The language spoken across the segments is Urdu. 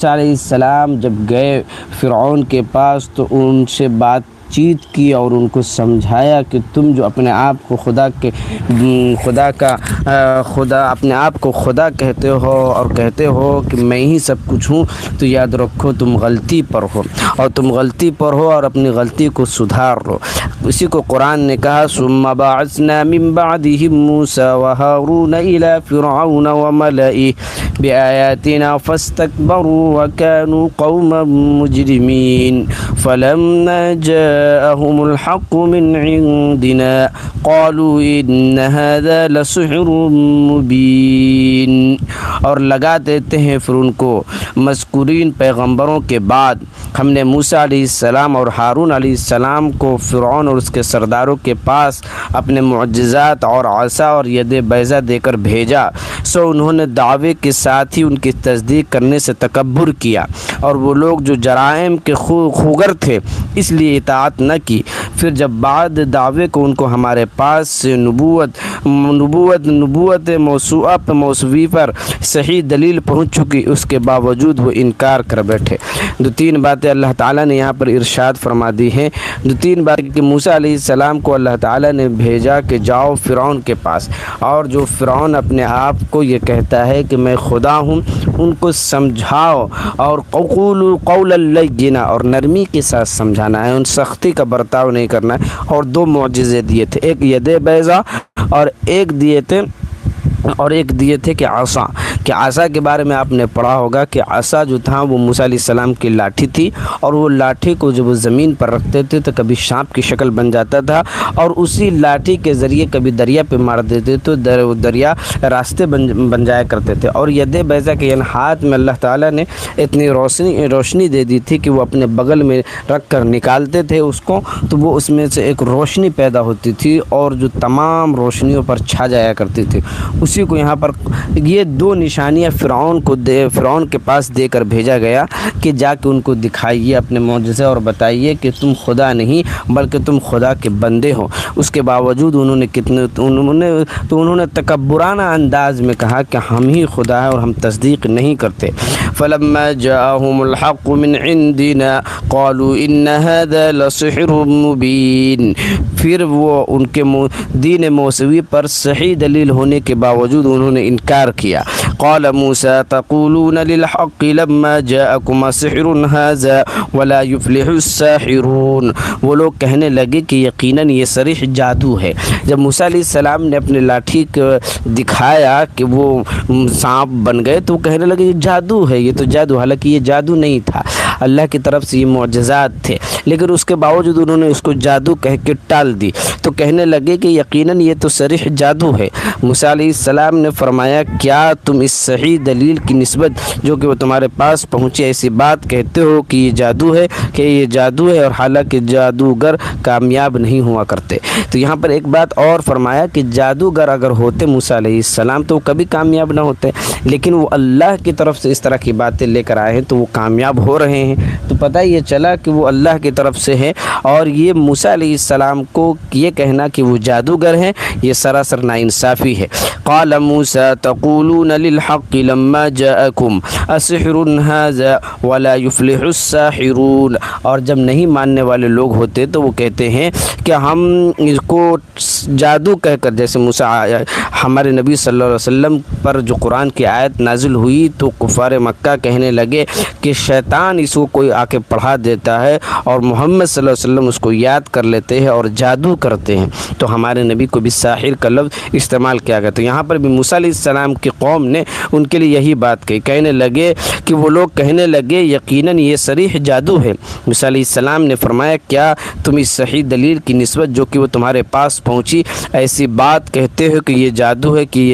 موسیٰ علیہ السلام جب گئے فرعون کے پاس تو ان سے بات چیت کی اور ان کو سمجھایا کہ تم جو اپنے آپ کو اپنے آپ کو خدا کہتے ہو اور کہتے ہو کہ میں ہی سب کچھ ہوں، تو یاد رکھو تم غلطی پر ہو اور اپنی غلطی کو سدھار لو۔ اسی کو قرآن نے کہا ثم بعثنا من بعدهم موسى وهارون إلى فرعون وملئه بآياتنا فاستكبروا وكانوا قوما مجرمين فلما جاءهم الحق من عندنا قالوا إن هذا لسحر مبين۔ اور لگا دیتے ہیں پھر ان کو مذکورین پیغمبروں کے بعد ہم نے موسیٰ علیہ السلام اور ہارون علیہ السلام کو فرعون اور اس کے سرداروں کے پاس اپنے معجزات اور عصا اور ید بیضا دے کر بھیجا، سو انہوں نے دعوے کے ساتھ ہی ان کی تصدیق کرنے سے تکبر کیا، اور وہ لوگ جو جرائم کے خوگر تھے اس لیے اطاعت نہ کی۔ پھر جب بعد دعوے کو ان کو ہمارے پاس سے نبوت موصوی پر صحیح دلیل پہنچ چکی، اس کے باوجود وہ انکار کر بیٹھے۔ دو تین باتیں اللہ تعالیٰ نے یہاں پر ارشاد فرما دی ہیں۔ دو تین باتیں کہ موسیٰ علیہ السلام کو اللہ تعالیٰ نے بھیجا کہ جاؤ فرعون کے پاس، اور جو فرعون اپنے آپ کو یہ کہتا ہے کہ میں خدا ہوں، ان کو سمجھاؤ، اور قولوا قولا لینا، اور نرمی کے ساتھ سمجھانا ہے، ان سختی کا برتاؤ نہیں کرنا ہے۔ اور دو معجزے دیے تھے، ایک ید بیضا اور ایک دیے تھے کہ عصا کے بارے میں آپ نے پڑھا ہوگا کہ عصا جو تھا وہ موسیٰ علیہ السلام کی لاٹھی تھی، اور وہ لاٹھی کو جب وہ زمین پر رکھتے تھے تو کبھی سانپ کی شکل بن جاتا تھا، اور اسی لاٹھی کے ذریعے کبھی دریا پہ مار دیتے تو دریا راستے بن جایا کرتے تھے۔ اور ید بیضا کے ہاتھ میں اللہ تعالیٰ نے اتنی روشنی دے دی تھی کہ وہ اپنے بغل میں رکھ کر نکالتے تھے اس کو، تو وہ اس میں سے ایک روشنی پیدا ہوتی تھی اور جو تمام روشنیوں پر چھا جایا کرتی تھی۔ اسی کو یہاں پر یہ دو نشانیاں فرعون کے پاس دے کر بھیجا گیا کہ جا کے ان کو دکھائیے اپنے معجزے اور بتائیے کہ تم خدا نہیں بلکہ تم خدا کے بندے ہو۔ اس کے باوجود انہوں نے تکبرانہ انداز میں کہا کہ ہم ہی خدا ہیں اور ہم تصدیق نہیں کرتے۔ فلما جاءهم الحق من عندنا قالوا ان هذا لسحر مبين۔ پھر وہ ان کے دین موسوی پر صحیح دلیل ہونے کے باوجود انہوں نے انکار کیا۔ قال موسیٰ تقولون للحق لما جاءكم سحر هذا ولا يفلح الساحرون۔ وہ لوگ کہنے لگے کہ یقیناً یہ صریح جادو ہے۔ جب موسیٰ علیہ السلام نے اپنے لاٹھی کو دکھایا کہ وہ سانپ بن گئے تو وہ کہنے لگے یہ جادو ہے، یہ تو جادو، حالانکہ یہ جادو نہیں تھا، اللہ کی طرف سے یہ معجزات تھے، لیکن اس کے باوجود انہوں نے اس کو جادو کہہ کے ٹال دی، تو کہنے لگے کہ یقیناً یہ تو صریح جادو ہے۔ موسیٰ علیہ السلام نے فرمایا کیا تم اس صحیح دلیل کی نسبت جو کہ وہ تمہارے پاس پہنچے ایسی بات کہتے ہو کہ یہ جادو ہے، اور حالانکہ جادوگر کامیاب نہیں ہوا کرتے۔ تو یہاں پر ایک بات اور فرمایا کہ جادوگر اگر ہوتے موسیٰ علیہ السلام تو وہ کبھی کامیاب نہ ہوتے، لیکن وہ اللہ کی طرف سے اس طرح کی باتیں لے کر آئے ہیں تو وہ کامیاب ہو رہے ہیں۔ تو پتہ یہ چلا کہ وہ اللہ کی طرف سے ہے، اور یہ موسیٰ علیہ السلام کو یہ کہنا کہ وہ جادوگر ہیں یہ سراسر ناانصافی ہے۔ قال موسیٰ تقولون للحق لما جاءكم اسحر هذا ولا يفلح الساحرون۔ اور جب نہیں ماننے والے لوگ ہوتے تو وہ کہتے ہیں کہ ہم اس کو جادو کہہ کر، جیسے موسیٰ ہمارے نبی صلی اللہ علیہ وسلم پر جو قرآن کی آیت نازل ہوئی تو کفار مکہ کہنے لگے کہ شیطان اس کو کوئی آ کے پڑھا دیتا ہے اور محمد صلی اللہ علیہ وسلم اس کو یاد کر لیتے ہیں اور جادو کرتے ہیں، تو ہمارے نبی کو بھی ساحر کا لفظ استعمال کیا گیا۔ تو یہاں پر بھی موسیٰ علیہ السلام کی قوم نے ان کے لیے یہی بات کہی، کہنے لگے کہ وہ لوگ کہنے لگے یقیناً یہ صریح جادو ہے۔ موسیٰ علیہ السلام نے فرمایا کیا تم اس صحیح دلیل کی نسبت جو کہ وہ تمہارے پاس پہنچی ایسی بات کہتے ہو کہ یہ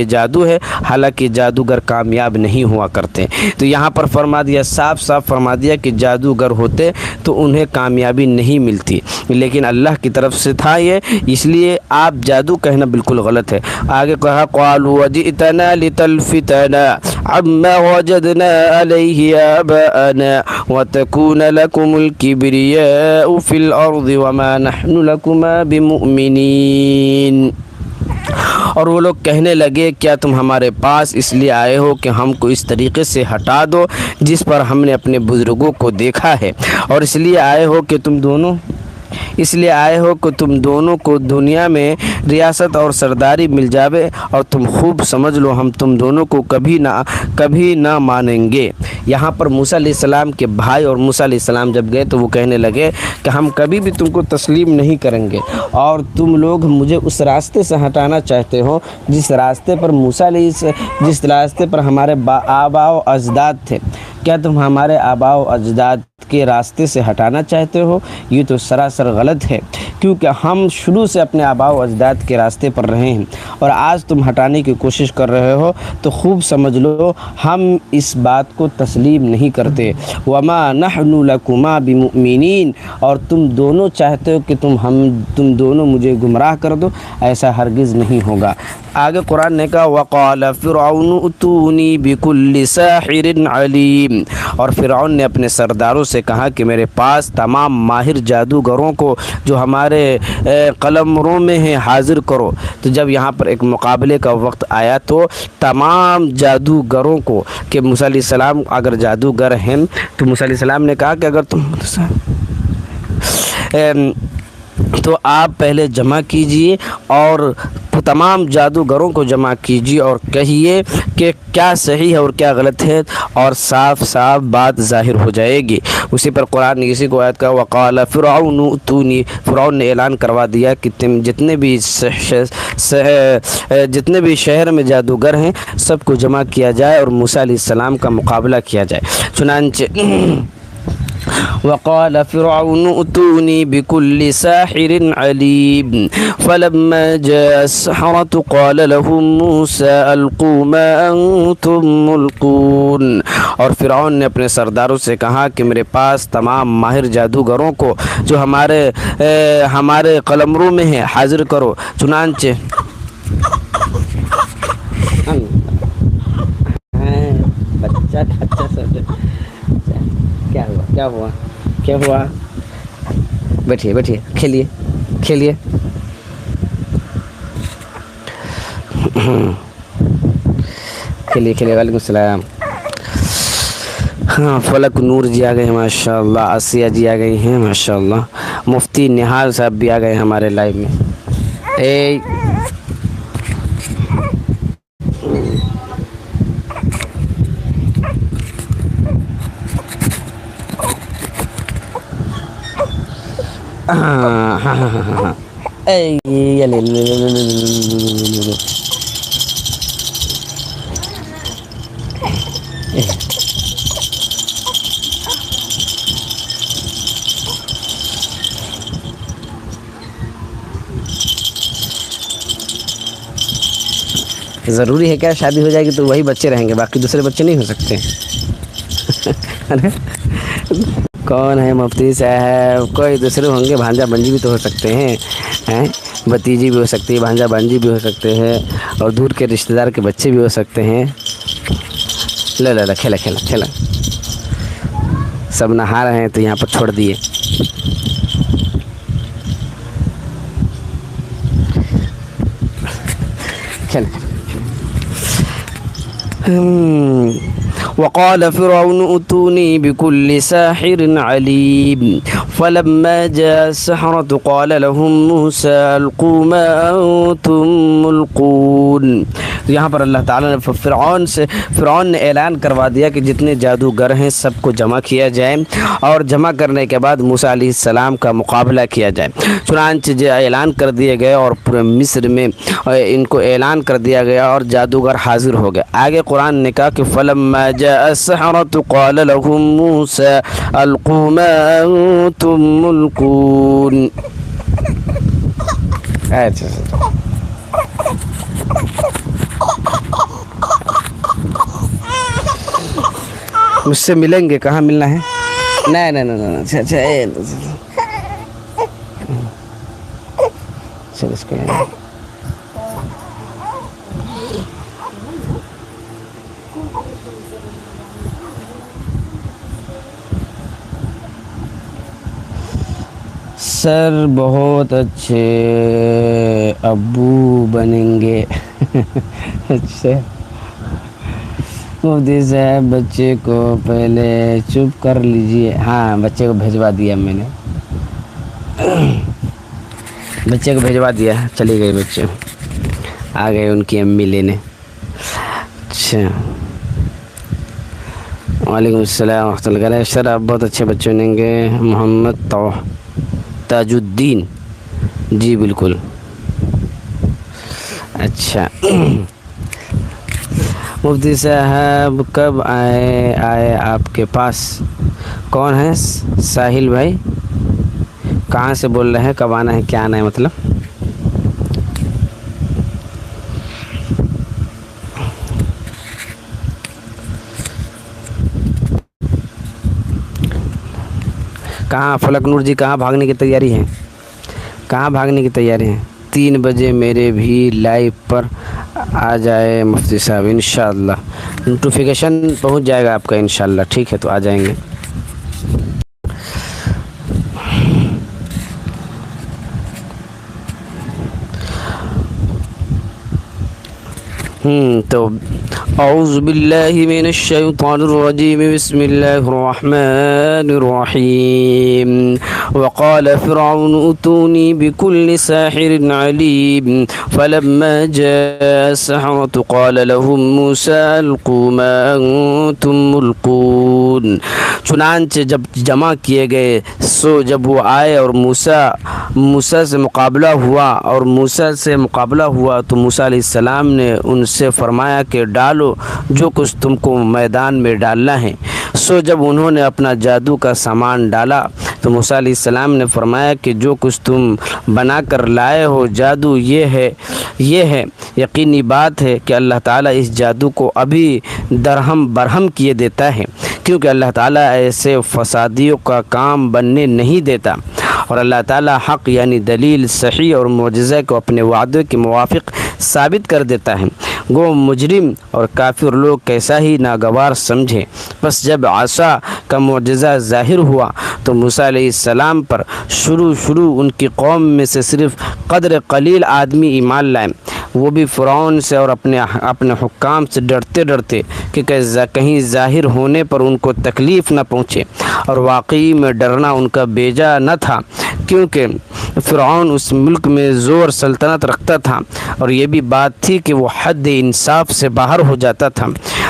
جادو ہے، حالانکہ جادوگر کامیاب نہیں ہوا کرتے۔ تو یہاں پر فرما دیا، صاف فرما دیا کہ جادوگر ہوتے تو انہیں کامیابی نہیں ملتی، لیکن اللہ کی طرف سے تھا یہ، اس لیے آپ جادو کہنا بالکل غلط ہے۔ آگے کہا قالوا وجئتنا لتلفتنا عما وجدنا علیہ آباءنا وتكون لكم الكبرياء في الأرض وما نحن لكما بمؤمنين۔ اور وہ لوگ کہنے لگے کیا تم ہمارے پاس اس لیے آئے ہو کہ ہم کو اس طریقے سے ہٹا دو جس پر ہم نے اپنے بزرگوں کو دیکھا ہے، اور اس لیے آئے ہو کہ تم دونوں کو دنیا میں ریاست اور سرداری مل جاوے، اور تم خوب سمجھ لو ہم تم دونوں کو کبھی نہ مانیں گے۔ یہاں پر موسیٰ علیہ السلام کے بھائی اور موسیٰ علیہ السلام جب گئے تو وہ کہنے لگے کہ ہم کبھی بھی تم کو تسلیم نہیں کریں گے، اور تم لوگ مجھے اس راستے سے ہٹانا چاہتے ہو جس راستے پر ہمارے آباء و اجداد تھے۔ کیا تم ہمارے آباء و اجداد کے راستے سے ہٹانا چاہتے ہو؟ یہ تو سراسر غلط ہے، کیونکہ ہم شروع سے اپنے آباء و اجداد کے راستے پر رہے ہیں، اور آج تم ہٹانے کی کوشش کر رہے ہو تو خوب سمجھ لو ہم اس بات کو تسلیم نہیں کرتے۔ وما نحن لکما بمؤمنین، اور تم دونوں چاہتے ہو کہ تم دونوں مجھے گمراہ کر دو، ایسا ہرگز نہیں ہوگا۔ آگے قرآن نے کہا وقال فرعون اتونی بکل ساحر علیم، اور فرعون نے اپنے سرداروں سے کہا کہ میرے پاس تمام ماہر جادوگروں کو جو ہمارے قلمروں میں ہیں حاضر کرو۔ تو جب یہاں پر ایک مقابلے کا وقت آیا تو تمام جادوگروں کو کہ موسیٰ علیہ السلام اگر جادوگر ہیں تو موسیٰ علیہ السلام نے کہا کہ اگر تم تو آپ پہلے جمع کیجئے اور تمام جادوگروں کو جمع کیجیے اور کہیے کہ کیا صحیح ہے اور کیا غلط ہے، اور صاف صاف بات ظاہر ہو جائے گی۔ اسی پر قرآن نے اسی کو آیت کا وقال فرعون اتونی، فرعون نے اعلان کروا دیا کہ تم جتنے بھی شہر میں جادوگر ہیں سب کو جمع کیا جائے اور موسیٰ علیہ السلام کا مقابلہ کیا جائے۔ چنانچہ وقال فرعون اتوني بكل ساحر عليم فلما جاء السحرة قال لهم موسى القوا ما انتم ملقون، اور فرعون نے اپنے سرداروں سے کہا کہ میرے پاس تمام ماہر جادوگروں کو جو ہمارے قلمروں میں ہیں حاضر کرو۔ چنانچہ کیا ہوا بیٹھیے کھیلیے وعلیکم السلام۔ ہاں فلک نور جی آ گئے ہیں ماشاء اللہ، آسیہ جی آ گئی ہیں ماشاء اللہ، مفتی نہال صاحب بھی آ گئے ہیں ہمارے لائیو میں۔ ضروری ہے کیا شادی ہو جائے گی تو وہی بچے رہیں گے، باقی دوسرے بچے نہیں ہو سکتے؟ کون ہے مفتی صاحب؟ کوئی دوسرے ہوں گے، بھانجا بنجی بھی تو ہو سکتے ہیں، بتیجی بھی ہو سکتی ہے، بھانجا بانجی بھی ہو سکتے ہیں، اور دور کے رشتہ دار کے بچے بھی ہو سکتے ہیں۔ لا کھیلا سب نہا رہے ہیں تو یہاں پر چھوڑ دیے۔ وقال فرعون اتوني بكل ساحر عليم فلما جاء السحرة قال لهم موسى القوا ما أنتم ملقون۔ یہاں پر اللہ تعالیٰ نے فرعون نے اعلان کروا دیا کہ جتنے جادوگر ہیں سب کو جمع کیا جائے، اور جمع کرنے کے بعد موسیٰ علیہ السلام کا مقابلہ کیا جائے۔ چنانچہ اعلان کر دیے گئے اور پورے مصر میں ان کو اعلان کر دیا گیا اور جادوگر حاضر ہو گئے۔ آگے قرآن نے کہا کہ فلما جاء السحرة قال لهم موسى القوا ما انتم ملقون۔ مجھ سے ملیں گے، کہاں ملنا ہے؟ نہیں چل اس کو سر بہت اچھے ابو بنیں گے۔ اچھا مفتی صاحب بچے کو پہلے چپ کر لیجئے۔ ہاں بچے کو بھیجوا دیا میں نے، بچے کو بھیجوا دیا، چلی گئی بچے، آ گئے ان کی امی لینے۔ اچھا وعلیکم السلام ورحمۃ اللہ وبرکاتہ۔ سر آپ بہت اچھے بچے بنیں گے۔ محمد تاج الدین، جی بالکل۔ اچھا مفتی صاحب کب آئے آپ کے پاس؟ کون ہے؟ ساحل بھائی کہاں سے بول رہے ہیں؟ کب آنا ہے، کیا آنا ہے مطلب؟ کہاں فلک نور جی، کہاں بھاگنے کی تیاری ہے؟ کہاں بھاگنے کی تیاری ہے؟ 3 بجے میرے بھی لائیو پر آ جائے مفتی صاحب، انشاءاللہ نوٹیفیکیشن پہنچ جائے گا آپ کا انشاءاللہ۔ ٹھیک ہے تو آ جائیں گے۔ تو اعوذ باللہ من الشیطان الرجیم، بسم اللہ الرحمن الرحیم۔ وقال فرعون اتونی بكل ساحر علیم فلما جاء السحرة قال لهم موسى القوا ما انتم ملقون۔ چنانچہ جب جمع کیے گئے سو جب وہ آئے اور موسیٰ سے مقابلہ ہوا تو موسیٰ علیہ السلام نے ان سے فرمایا کہ ڈالو جو کچھ تم کو میدان میں ڈالنا ہے۔ سو جب انہوں نے اپنا جادو کا سامان ڈالا تو موسیٰ علیہ السلام نے فرمایا کہ جو کچھ تم بنا کر لائے ہو جادو یہ ہے، یقینی بات ہے کہ اللہ تعالیٰ اس جادو کو ابھی درہم برہم کیے دیتا ہے، کیونکہ اللہ تعالیٰ ایسے فسادیوں کا کام بننے نہیں دیتا، اور اللہ تعالیٰ حق یعنی دلیل صحیح اور معجزہ کو اپنے وعدے کے موافق ثابت کر دیتا ہے۔ گو مجرم اور کافر لوگ کیسا ہی ناگوار سمجھے۔ پس جب عصا کا معجزہ ظاہر ہوا تو موسیٰ علیہ السلام پر شروع ان کی قوم میں سے صرف قدر قلیل آدمی ایمان لائے، وہ بھی فرعون سے اور اپنے حکام سے ڈرتے کہ کہیں ظاہر ہونے پر ان کو تکلیف نہ پہنچے، اور واقعی میں ڈرنا ان کا بیجا نہ تھا، کیونکہ فرعون اس ملک میں زور سلطنت رکھتا تھا، اور یہ بھی بات تھی کہ وہ حد انصاف سے باہر ہو جاتا تھا۔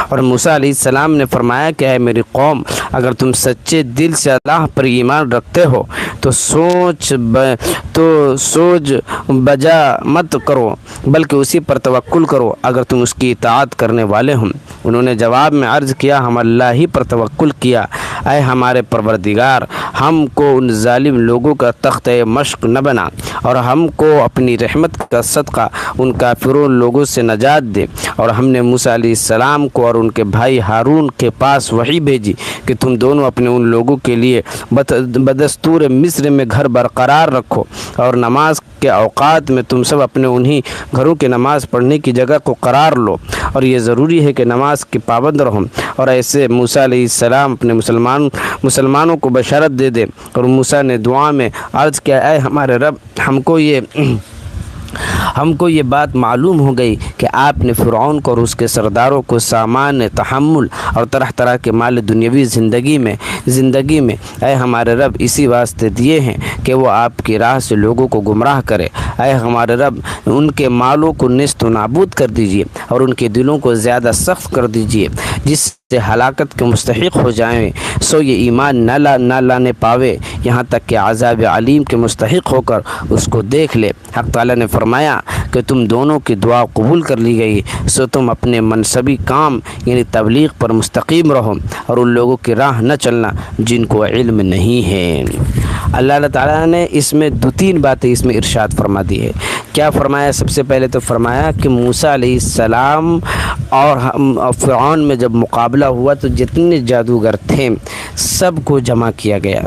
اور موسیٰ علیہ السلام نے فرمایا کہ اے میری قوم، اگر تم سچے دل سے اللہ پر ایمان رکھتے ہو تو سوچ بجا مت کرو بلکہ اسی پر توکل کرو اگر تم اس کی اطاعت کرنے والے ہو۔ انہوں نے جواب میں عرض کیا، ہم اللہ ہی پر توکل کیا، اے ہمارے پروردگار، ہم کو ان ظالم لوگوں کا تخت مشق نہ بنا، اور ہم کو اپنی رحمت کا صدقہ ان کافروں لوگوں سے نجات دے۔ اور ہم نے موسیٰ علیہ السلام کو اور ان کے بھائی ہارون کے پاس وحی بھیجی کہ تم دونوں اپنے ان لوگوں کے لیے بدستور مصر میں گھر برقرار رکھو، اور نماز کے اوقات میں تم سب اپنے انہی گھروں کے نماز پڑھنے کی جگہ کو قرار لو، اور یہ ضروری ہے کہ نماز کی پابند رہو۔ اور ایسے موسیٰ علیہ السلام اپنے مسلمانوں کو بشارت دے دے۔ اور موسیٰ نے دعا میں عرض کیا، اے ہمارے رب، ہم کو یہ بات معلوم ہو گئی کہ آپ نے فرعون کو اور اس کے سرداروں کو سامان تحمل اور طرح طرح کے مال دنیاوی زندگی میں اے ہمارے رب اسی واسطے دیے ہیں کہ وہ آپ کی راہ سے لوگوں کو گمراہ کرے۔ اے ہمارے رب، ان کے مالوں کو نیست و نابود کر دیجیے اور ان کے دلوں کو زیادہ سخت کر دیجیے، جس سے ہلاکت کے مستحق ہو جائیں، سو یہ ایمان نہ لانے پاوے، یہاں تک کہ عذاب علیم کے مستحق ہو کر اس کو دیکھ لے۔ حق تعالیٰ نے فرمایا کہ تم دونوں کی دعا قبول کر لی گئی، سو تم اپنے منصبی کام یعنی تبلیغ پر مستقیم رہو، اور ان لوگوں کی راہ نہ چلنا جن کو علم نہیں ہے۔ اللہ تعالیٰ نے اس میں 2-3 باتیں اس میں ارشاد فرما دی ہے۔ کیا فرمایا؟ سب سے پہلے تو فرمایا کہ موسیٰ علیہ السلام اور فرعون میں جب مقابلہ ہوا تو جتنے جادوگر تھے سب کو جمع کیا گیا،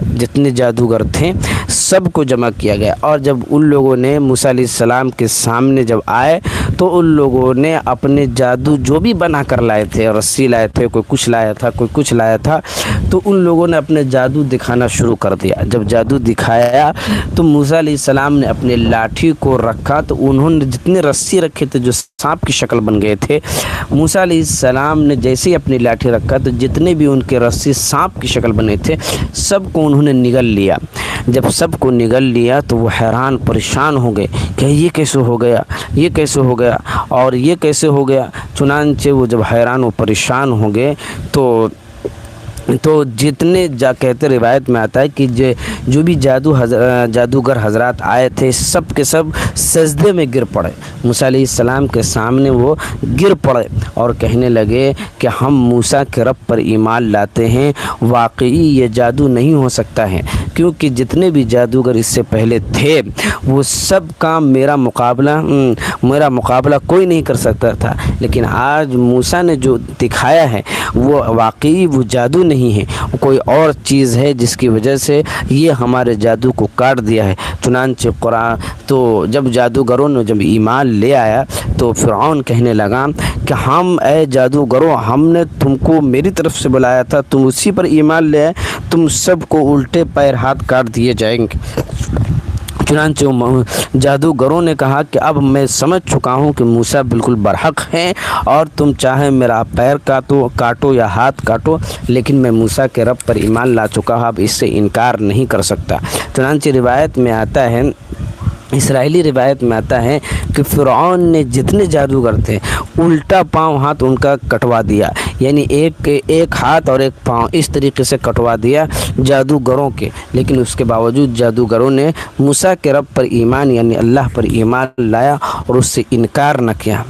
اور جب ان لوگوں نے موسیٰ علیہ السلام کے سامنے جب آئے تو ان لوگوں نے اپنے جادو جو بھی بنا کر لائے تھے، رسی لائے تھے، کوئی کچھ لایا تھا، کوئی کچھ لایا تھا، تو ان لوگوں نے اپنے جادو دکھانا شروع کر دیا۔ جب جادو دکھایا تو موسیٰ علیہ السلام نے اپنے لاٹھی کو رکھا تو انہوں نے جتنے رسی رکھے تھے جو سانپ کی شکل بن گئے تھے، موسیٰ علیہ السلام نے جیسے ہی اپنی لاٹھی رکھا تو جتنے بھی ان کے رسی سانپ کی شکل بنے تھے سب کو انہوں نے نگل لیا۔ جب سب کو نگل لیا تو وہ حیران پریشان ہو گئے کہ یہ کیسے ہو گیا، یہ کیسے ہو گیا اور یہ کیسے ہو گیا۔ چنانچہ وہ جب حیران و پریشان ہو گئے تو جتنے کہتے روایت میں آتا ہے کہ جو بھی جادوگر حضرات آئے تھے سب کے سب سجدے میں گر پڑے، موسیٰ علیہ السلام کے سامنے وہ گر پڑے اور کہنے لگے کہ ہم موسیٰ کے رب پر ایمان لاتے ہیں، واقعی یہ جادو نہیں ہو سکتا ہے، کیونکہ جتنے بھی جادوگر اس سے پہلے تھے وہ سب کا میرا مقابلہ کوئی نہیں کر سکتا تھا، لیکن آج موسیٰ نے جو دکھایا ہے وہ واقعی وہ جادو نہیں ہے، کوئی اور چیز ہے جس کی وجہ سے یہ ہمارے جادو کو کاٹ دیا ہے۔ چنانچہ قرآن تو جب جادوگروں نے جب ایمان لے آیا تو فرعون کہنے لگا کہ اے جادوگروں، ہم نے تم کو میری طرف سے بلایا تھا، تم اسی پر ایمان لے آئے، تم سب کو الٹے پیر ہاتھ کاٹ دیے جائیں گے۔ چنانچہ جادوگروں نے کہا کہ اب میں سمجھ چکا ہوں کہ موسیٰ بالکل برحق ہیں، اور تم چاہے میرا پیر کاٹو یا ہاتھ کاٹو، لیکن میں موسیٰ کے رب پر ایمان لا چکا ہوں، اب اس سے انکار نہیں کر سکتا۔ چنانچہ روایت میں آتا ہے، اسرائیلی روایت میں آتا ہے کہ فرعون نے جتنے جادوگر تھے الٹا پاؤں ہاتھ ان کا کٹوا دیا، یعنی ایک ہاتھ اور ایک پاؤں اس طریقے سے کٹوا دیا جادوگروں کے، لیکن اس کے باوجود جادوگروں نے موسیٰ کے رب پر ایمان یعنی اللہ پر ایمان لایا اور اس سے انکار نہ کیا،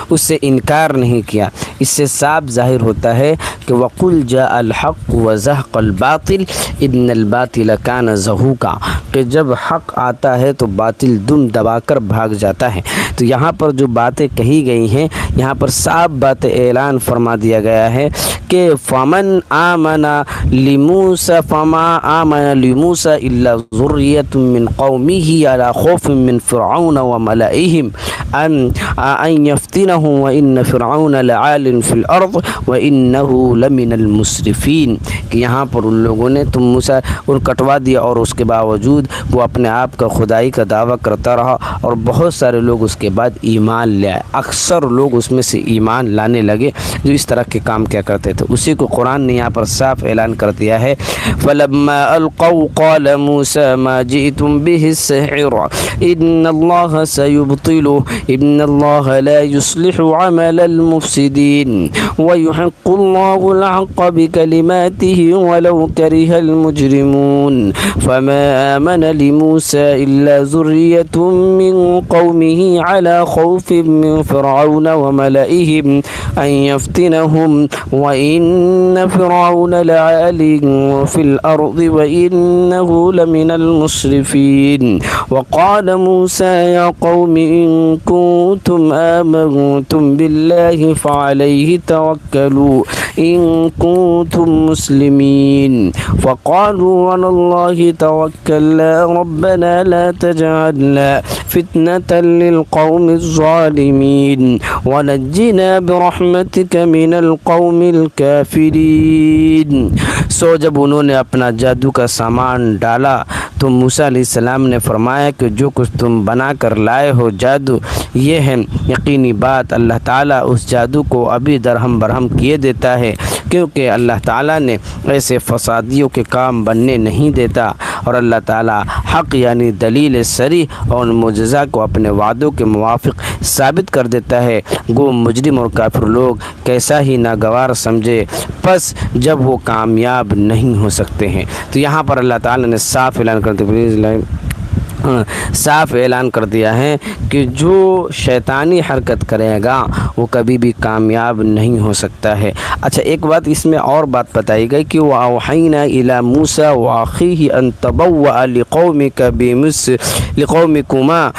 اس سے انکار نہیں کیا۔ اس سے صاف ظاہر ہوتا ہے کہ وَقُلْ جَاءَ الْحَقُّ وَزَهَقَ الْبَاطِلُ إِنَّ الْبَاطِلَ كَانَ زَهُوقًا، کہ جب حق آتا ہے تو باطل دم دبا کر بھاگ جاتا ہے۔ تو یہاں پر جو باتیں کہی گئی ہیں، یہاں پر صاف بات اعلان فرما دیا گیا ہے کہ فَمَنْ آمَنَ لِمُوسَى فَمَا آمَنَ لِمُوسَى إِلَّا ذُرِّيَّةٌ مِّنْ قَوْمِهِ عَلَى خَوْفٍ مِّنْ فِرْعَوْنَ وَمَلَئِهِمْ أَن يَفْتِنَهُمْ وَإِنَّ فِرْعَوْنَ لَعَالٍ فِي الْأَرْضِ وَإِنَّهُ لَمِنَ الْمُسْرِفِينَ، کہ یہاں پر ان لوگوں نے موسیٰ اور کٹوا دیا، اور اس کے باوجود وہ اپنے آپ کا خدائی کا دعویٰ کرتا رہا، اور بہت سارے لوگ اس کے بعد ایمان لے آئے، اکثر لوگ اس میں سے ایمان لانے لگے جو اس طرح کے کام کیا کرتے تھے۔ اسی کو قرآن نے یہاں پر صاف اعلان کر دیا ہے، فَلَمَّا أَلْقَوْا قَالَ مُوسَىٰ مَا جِئْتُمْ بِهِ السِّحْرُ إِنَّ اللَّهَ سَيُبْطِلُهُ إِنَّ اللَّهَ لَا يُصْلِحُ عَمَلَ الْمُفْسِدِينَ وَيُحِقُّ اللَّهُ الْحَقَّ بِكَلِمَاتِهِ وَلَوْ كَرِهَ الْمُجْرِمُونَ فَمَا آمَنَ لِمُوسَىٰ إِلَّا ذُرِّيَّةٌ مِّن قَوْمِهِ عَلَىٰ خَوْفٍ مِّن فِرْعَوْنَ وَمَلَئِهِمْ أَن يَفْتِنَهُمْ وَإِنَّ فِرْعَوْنَ لَعَالٍ فِي الْأَرْضِ وَإِنَّهُ لَمِنَ الْمُسْرِفِينَ وَقَالَ مُوسَىٰ يَا قَوْمِ إِن كُنتُمْ آمنتم بالله فعليه توكلوا إن كنتم مسلمين فقالوا على الله توكلنا ربنا لا تجعلنا فتنة للقوم الظالمين ونجنا برحمتك من القوم الكافرين۔ سو جب انہوں نے اپنا جادو کا سامان ڈالا تو موسیٰ علیہ السلام نے فرمایا کہ جو کچھ تم بنا کر لائے ہو جادو یہ ہے، یقینی بات اللہ تعالیٰ اس جادو کو ابھی درہم برہم کیے دیتا ہے، کیونکہ اللہ تعالیٰ نے ایسے فسادیوں کے کام بننے نہیں دیتا، اور اللہ تعالیٰ حق یعنی دلیل صریح اور معجزہ کو اپنے وعدوں کے موافق ثابت کر دیتا ہے، گو مجرم اور کافر لوگ کیسا ہی ناگوار سمجھے پس جب وہ کامیاب نہیں ہو سکتے ہیں۔ تو یہاں پر اللہ تعالیٰ نے صاف اعلان کر دیا ہے کہ جو شیطانی حرکت کرے گا وہ کبھی بھی کامیاب نہیں ہو سکتا ہے۔ اچھا، ایک بات اس میں اور بات بتائی گئی کہ وَأَوْحَيْنَا إِلَى مُوسَىٰ وَأَخِيهِ أَن تَبَوَّأَ لِقَوْمِكُمَا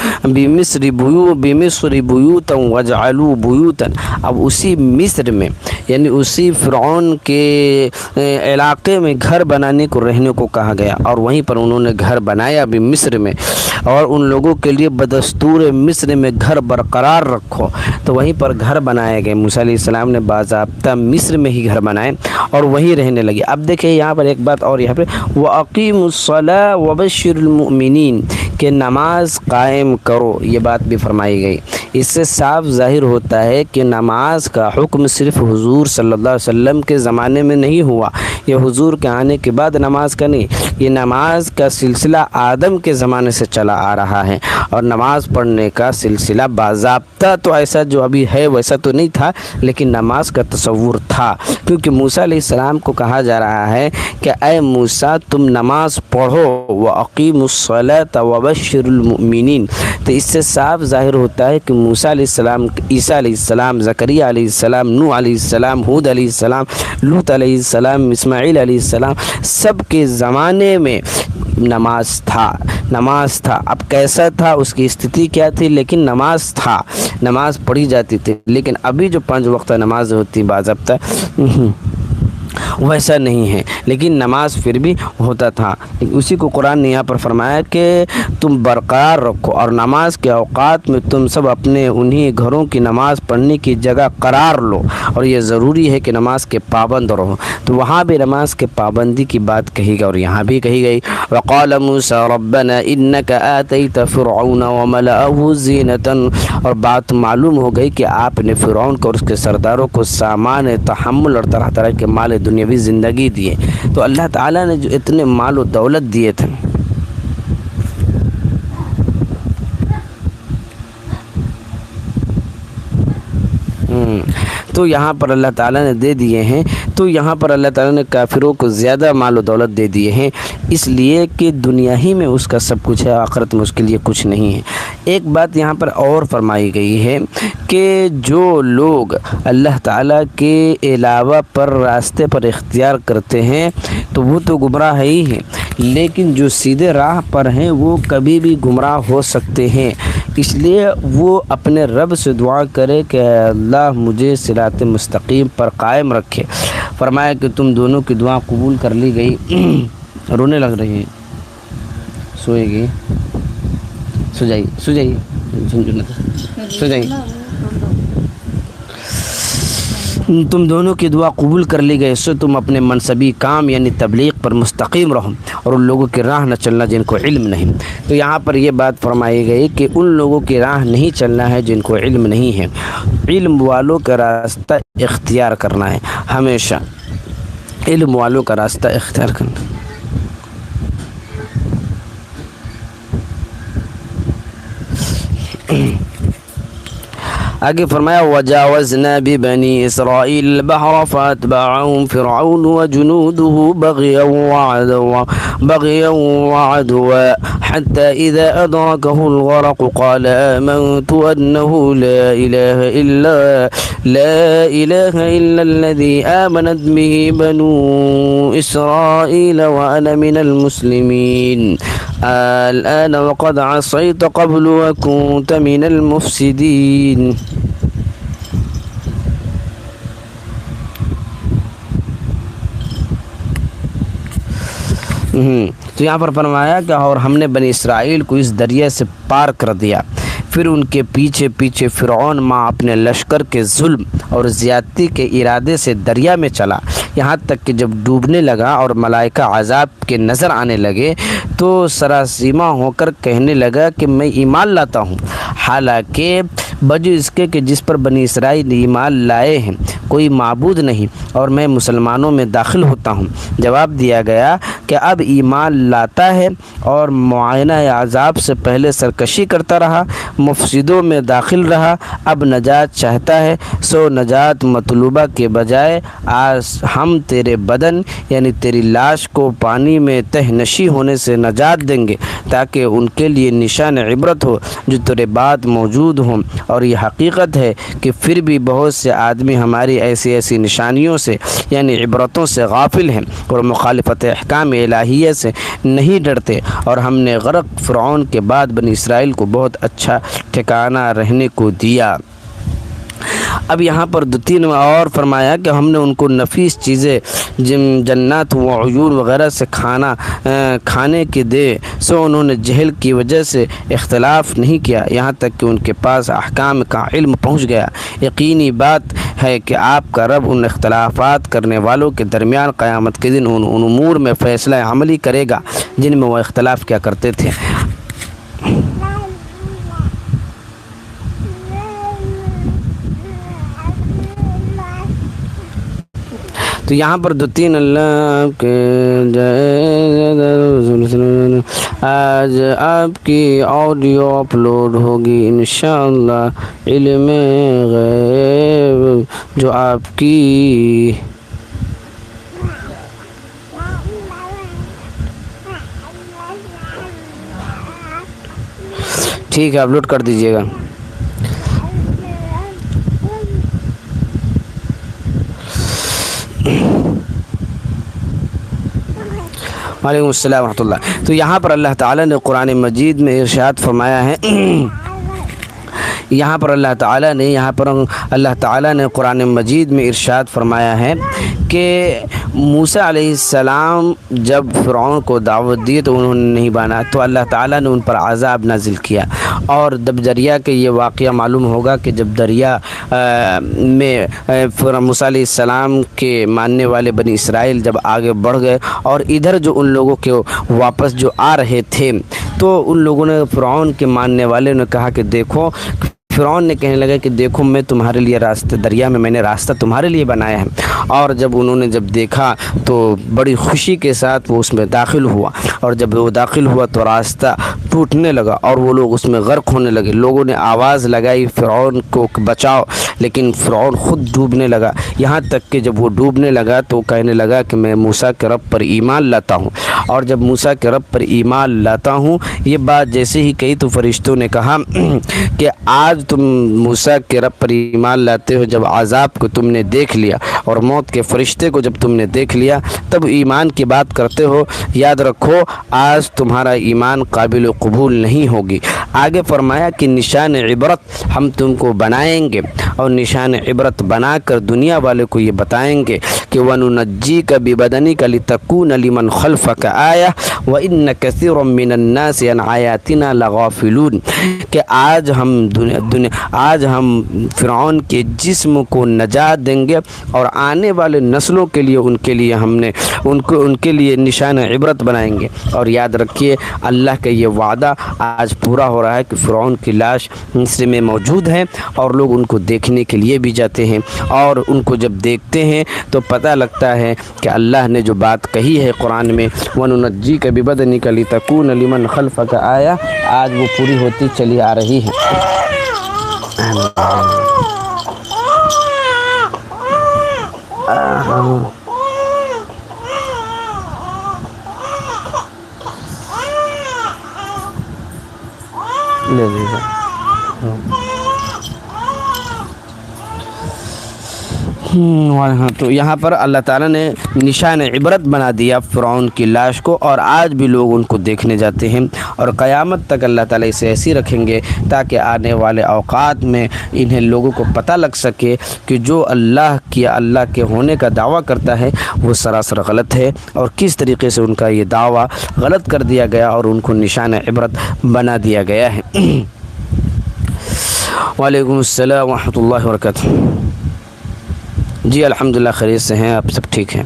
بِمِصْرِ بُيُوتًا وَاجْعَلُوا بُيُوتًا، اب اسی مصر میں یعنی اسی فرعون کے علاقے میں گھر بنانے کو رہنے کو کہا گیا، اور وہیں پر انہوں نے گھر بنایا بھی مصر میں، اور ان لوگوں کے لیے بدستور مصر میں گھر برقرار رکھو۔ تو وہیں پر گھر بنائے گئے، موسیٰ علیہ السلام نے باضابطہ مصر میں ہی گھر بنائے اور وہیں رہنے لگے۔ اب دیکھیں یہاں پر ایک بات اور، یہاں پہ وَأَقِيمُوا الصَّلَاةَ وَبَشِّرِ الْمُؤْمِنِينَ کہ نماز قائم کرو، یہ بات بھی فرمائی گئی۔ اس سے صاف ظاہر ہوتا ہے کہ نماز کا حکم صرف حضور صلی اللہ علیہ وسلم کے زمانے میں نہیں ہوا، یہ حضور کے آنے کے بعد نماز کا نہیں، یہ نماز کا سلسلہ آدم کے زمانے سے چلا آ رہا ہے، اور نماز پڑھنے کا سلسلہ باضابطہ تو ایسا جو ابھی ہے ویسا تو نہیں تھا، لیکن نماز کا تصور تھا، کیونکہ موسیٰ علیہ السلام کو کہا جا رہا ہے کہ اے موسیٰ تم نماز پڑھو، وَأَقِيمُوا الصَّلَاةَ وَبَشِّرِ الْمُؤْمِنِينَ۔ تو اس سے صاف ظاہر ہوتا ہے کہ موسیٰ علیہ السلام، عیسیٰ علیہ السلام، زکریا علیہ السلام، نوح علیہ السلام، ہود علیہ السلام، لوط علیہ السلام، اسماعیل علیہ السلام، سب کے زمانے میں نماز تھا۔ اب کیسا تھا، اس کی استھتی کیا تھی، لیکن نماز تھا، نماز پڑھی جاتی تھی۔ لیکن ابھی جو 5 وقتہ نماز ہوتی باضابطہ ویسا نہیں ہے، لیکن نماز پھر بھی ہوتا تھا۔ اسی کو قرآن نے یہاں پر فرمایا کہ تم برقرار رکھو، اور نماز کے اوقات میں تم سب اپنے انہی گھروں کی نماز پڑھنے کی جگہ قرار لو، اور یہ ضروری ہے کہ نماز کے پابند رہو۔ تو وہاں بھی نماز کے پابندی کی بات کہی گئی اور یہاں بھی کہی گئی۔ وقال موسیٰ ربنا انک آتیت فرعون وملأه زینة، اور بات معلوم ہو گئی کہ آپ نے فرعون کو اور اس کے سرداروں کو سامان تحمل اور طرح طرح کے مال دنیاوی زندگی دیے۔ تو اللہ تعالیٰ نے جو اتنے مال و دولت دیے تھے، تو یہاں پر اللہ تعالیٰ نے دے دیے ہیں، تو یہاں پر اللہ تعالیٰ نے کافروں کو زیادہ مال و دولت دے دیے ہیں، اس لیے کہ دنیا ہی میں اس کا سب کچھ ہے، آخرت میں اس کے لیے کچھ نہیں ہے۔ ایک بات یہاں پر اور فرمائی گئی ہے کہ جو لوگ اللہ تعالیٰ کے علاوہ پر راستے پر اختیار کرتے ہیں تو وہ تو گمراہ ہی ہیں، لیکن جو سیدھے راہ پر ہیں وہ کبھی بھی گمراہ ہو سکتے ہیں، اس لیے وہ اپنے رب سے دعا کرے کہ اللہ مجھے صراط مستقیم پر قائم رکھے۔ فرمایا کہ تم دونوں کی دعا قبول کر لی گئی۔ رونے لگ رہی ہے، سوئے گی، سو جائیے، سو جائیے، سو جائیے۔ تم دونوں کی دعا قبول کر لی گئی، سو تم اپنے منصبی کام یعنی تبلیغ پر مستقیم رہو، اور ان لوگوں کی راہ نہ چلنا جن کو علم نہیں۔ تو یہاں پر یہ بات فرمائی گئی کہ ان لوگوں کی راہ نہیں چلنا ہے جن کو علم نہیں ہے، علم والوں کا راستہ اختیار کرنا ہے، ہمیشہ علم والوں کا راستہ اختیار کرنا۔ آگے فرمایا وَجَاوَزْنَا بِبَنِي إِسْرَائِيلَ الْبَحْرَ فَأَتْبَعَهُمْ فِرْعَوْنُ وَجُنُودُهُ بَغْيًا وَعَدْوًا حَتَّى إِذَا أَدْرَكَهُ الْغَرَقُ قَالَ آمَنْتُ أَنَّهُ لا إله إلا الذي آمنت به بنو إسرائيل وأنا من المسلمين الآن وقد عصيت قبل وكنت من المفسدين۔ تو یہاں پر فرمایا کہ اور ہم نے بنی اسرائیل کو اس دریا سے پار کر دیا، پھر ان کے پیچھے پیچھے فرعون ماں اپنے لشکر کے ظلم اور زیادتی کے ارادے سے دریا میں چلا، یہاں تک کہ جب ڈوبنے لگا اور ملائکہ عذاب کے نظر آنے لگے تو سراسیمہ ہو کر کہنے لگا کہ میں ایمان لاتا ہوں، حالانکہ بجو اس کے کہ جس پر بنی اسرائیل ایمان لائے ہیں کوئی معبود نہیں، اور میں مسلمانوں میں داخل ہوتا ہوں۔ جواب دیا گیا کہ اب ایمان لاتا ہے اور معائنہ عذاب سے پہلے سرکشی کرتا رہا، مفسدوں میں داخل رہا، اب نجات چاہتا ہے، سو نجات مطلوبہ کے بجائے آج ہم تیرے بدن یعنی تیری لاش کو پانی میں تہ نشی ہونے سے نجات دیں گے، تاکہ ان کے لیے نشان عبرت ہو جو تیرے بعد موجود ہوں۔ اور یہ حقیقت ہے کہ پھر بھی بہت سے آدمی ہماری ایسی نشانیوں سے یعنی عبرتوں سے غافل ہیں اور مخالفت احکام الہیہ سے نہیں ڈرتے، اور ہم نے غرق فرعون کے بعد بنی اسرائیل کو بہت اچھا ٹھکانہ رہنے کو دیا۔ اب یہاں پر دو تین اور فرمایا کہ ہم نے ان کو نفیس چیزیں جنات و عیون وغیرہ سے کھانے کے دے سو انہوں نے جہل کی وجہ سے اختلاف نہیں کیا یہاں تک کہ ان کے پاس احکام کا علم پہنچ گیا۔ یقینی بات ہے کہ آپ کا رب ان اختلافات کرنے والوں کے درمیان قیامت کے دن ان امور میں فیصلہ عملی کرے گا جن میں وہ اختلاف کیا کرتے تھے۔ تو یہاں پر دو تین اللہ کے آج آپ کی آڈیو اپلوڈ ہوگی انشاءاللہ علم غیب جو آپ کی ٹھیک ہے اپلوڈ کر دیجیے گا۔ وعلیکم السلام ورحمۃ اللہ۔ تو یہاں پر اللہ تعالیٰ نے قرآن مجید میں ارشاد فرمایا ہے یہاں پر اللہ تعالیٰ نے قرآن مجید میں ارشاد فرمایا ہے کہ موسیٰ علیہ السلام جب فرعون کو دعوت دی تو انہوں نے نہیں مانا تو اللہ تعالیٰ نے ان پر عذاب نازل کیا۔ اور جب دریا کے یہ واقعہ معلوم ہوگا کہ جب دریا میں موسیٰ علیہ السلام کے ماننے والے بنی اسرائیل جب آگے بڑھ گئے اور ادھر جو ان لوگوں کے واپس جو آ رہے تھے تو ان لوگوں نے فرعون کے ماننے والے نے کہا کہ دیکھو، فرعون نے کہنے لگا کہ دیکھو میں تمہارے لیے دریا میں نے راستہ تمہارے لیے بنایا ہے۔ اور جب انہوں نے جب دیکھا تو بڑی خوشی کے ساتھ وہ اس میں داخل ہوا، اور جب وہ داخل ہوا تو راستہ ٹوٹنے لگا اور وہ لوگ اس میں غرق ہونے لگے۔ لوگوں نے آواز لگائی فرعون کو بچاؤ، لیکن فرعون خود ڈوبنے لگا، یہاں تک کہ جب وہ ڈوبنے لگا تو وہ کہنے لگا کہ میں موسیٰ کے رب پر ایمان لاتا ہوں۔ اور جب موسیٰ کے رب پر ایمان لاتا ہوں یہ بات جیسے ہی کہی تو فرشتوں نے کہا کہ آج تم موسیٰ کے رب پر ایمان لاتے ہو جب عذاب کو تم نے دیکھ لیا اور موت کے فرشتے کو جب تم نے دیکھ لیا تب ایمان کی بات کرتے ہو، یاد رکھو آج تمہارا ایمان قابل قبول نہیں ہوگی۔ آگے فرمایا کہ نشان عبرت ہم تم کو بنائیں گے اور نشان عبرت بنا کر دنیا والے کو یہ بتائیں گے کہ وَنُنَجِّيكَ بِبَدَنِكَ لِتَكُونَ لِمَنْ خَلْفَكَ آيَةً وَإِنَّ كَثِيرًا مِّنَ النَّاسِ عَنْ آيَاتِنَا لَغَافِلُونَ کہ آج ہم فرعون کے جسم کو نجات دیں گے اور آنے والے نسلوں کے لیے ان کے لیے نشان عبرت بنائیں گے۔ اور یاد رکھیے اللہ کا یہ وعدہ آج پورا ہو رہا ہے کہ فرعون کی لاش مصر میں موجود ہے اور لوگ ان کو دیکھنے کے لیے بھی جاتے ہیں، اور ان کو جب دیکھتے ہیں تو پتہ لگتا ہے کہ اللہ نے جو بات کہی ہے قرآن میں وَنُنَجِّيكَ بِبَدَنِكَ لِتَكُونَ لِمَنْ خَلْفَكَ آيَةً آج وہ پوری ہوتی چلی آ رہی ہے۔ تو یہاں پر اللہ تعالیٰ نے نشان عبرت بنا دیا فرعون کی لاش کو، اور آج بھی لوگ ان کو دیکھنے جاتے ہیں، اور قیامت تک اللہ تعالیٰ اسے ایسی رکھیں گے تاکہ آنے والے اوقات میں انہیں لوگوں کو پتہ لگ سکے کہ جو اللہ کے ہونے کا دعویٰ کرتا ہے وہ سراسر غلط ہے، اور کس طریقے سے ان کا یہ دعویٰ غلط کر دیا گیا اور ان کو نشان عبرت بنا دیا گیا ہے۔ وعلیکم السلام ورحمۃ اللہ وبرکاتہ۔ جی الحمدللہ خیریت سے ہیں، آپ سب ٹھیک ہیں؟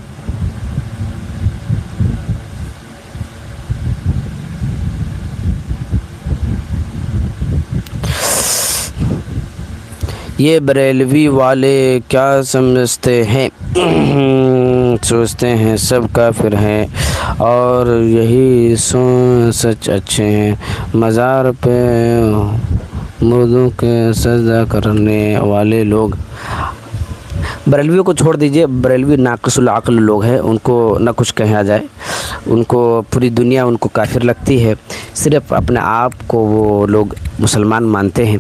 یہ بریلوی والے کیا سمجھتے ہیں؟ سوچتے ہیں سب کافر ہیں اور یہی سچ اچھے ہیں، مزار پہ مردوں کے سجدہ کرنے والے لوگ۔ بریلویوں کو چھوڑ دیجئے، بریلوی ناقص العقل لوگ ہیں، ان کو نہ کچھ کہا جائے، ان کو پوری دنیا ان کو کافر لگتی ہے، صرف اپنے آپ کو وہ لوگ مسلمان مانتے ہیں،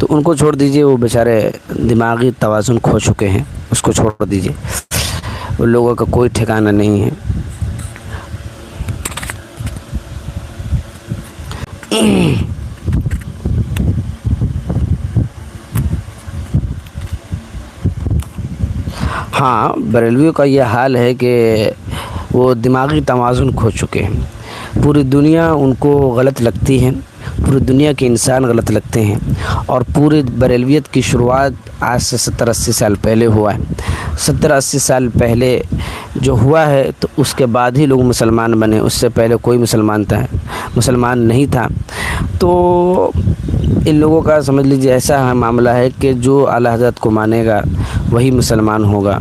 تو ان کو چھوڑ دیجئے، وہ بیچارے دماغی توازن کھو چکے ہیں، اس کو چھوڑ دیجئے، ان لوگوں کا کوئی ٹھکانہ نہیں ہے۔ ہاں بریلویوں کا یہ حال ہے کہ وہ دماغی توازن کھو چکے ہیں، پوری دنیا ان کو غلط لگتی ہے، پوری دنیا کے انسان غلط لگتے ہیں، اور پوری بریلویت کی شروعات آج سے 70-80 سال پہلے ہوا ہے۔ 70-80 سال پہلے جو ہوا ہے تو اس کے بعد ہی لوگ مسلمان بنے، اس سے پہلے کوئی مسلمان نہیں تھا۔ تو ان لوگوں کا سمجھ لیجیے ایسا معاملہ ہے کہ جو اعلیٰ حضرت کو مانے گا وہی مسلمان ہوگا،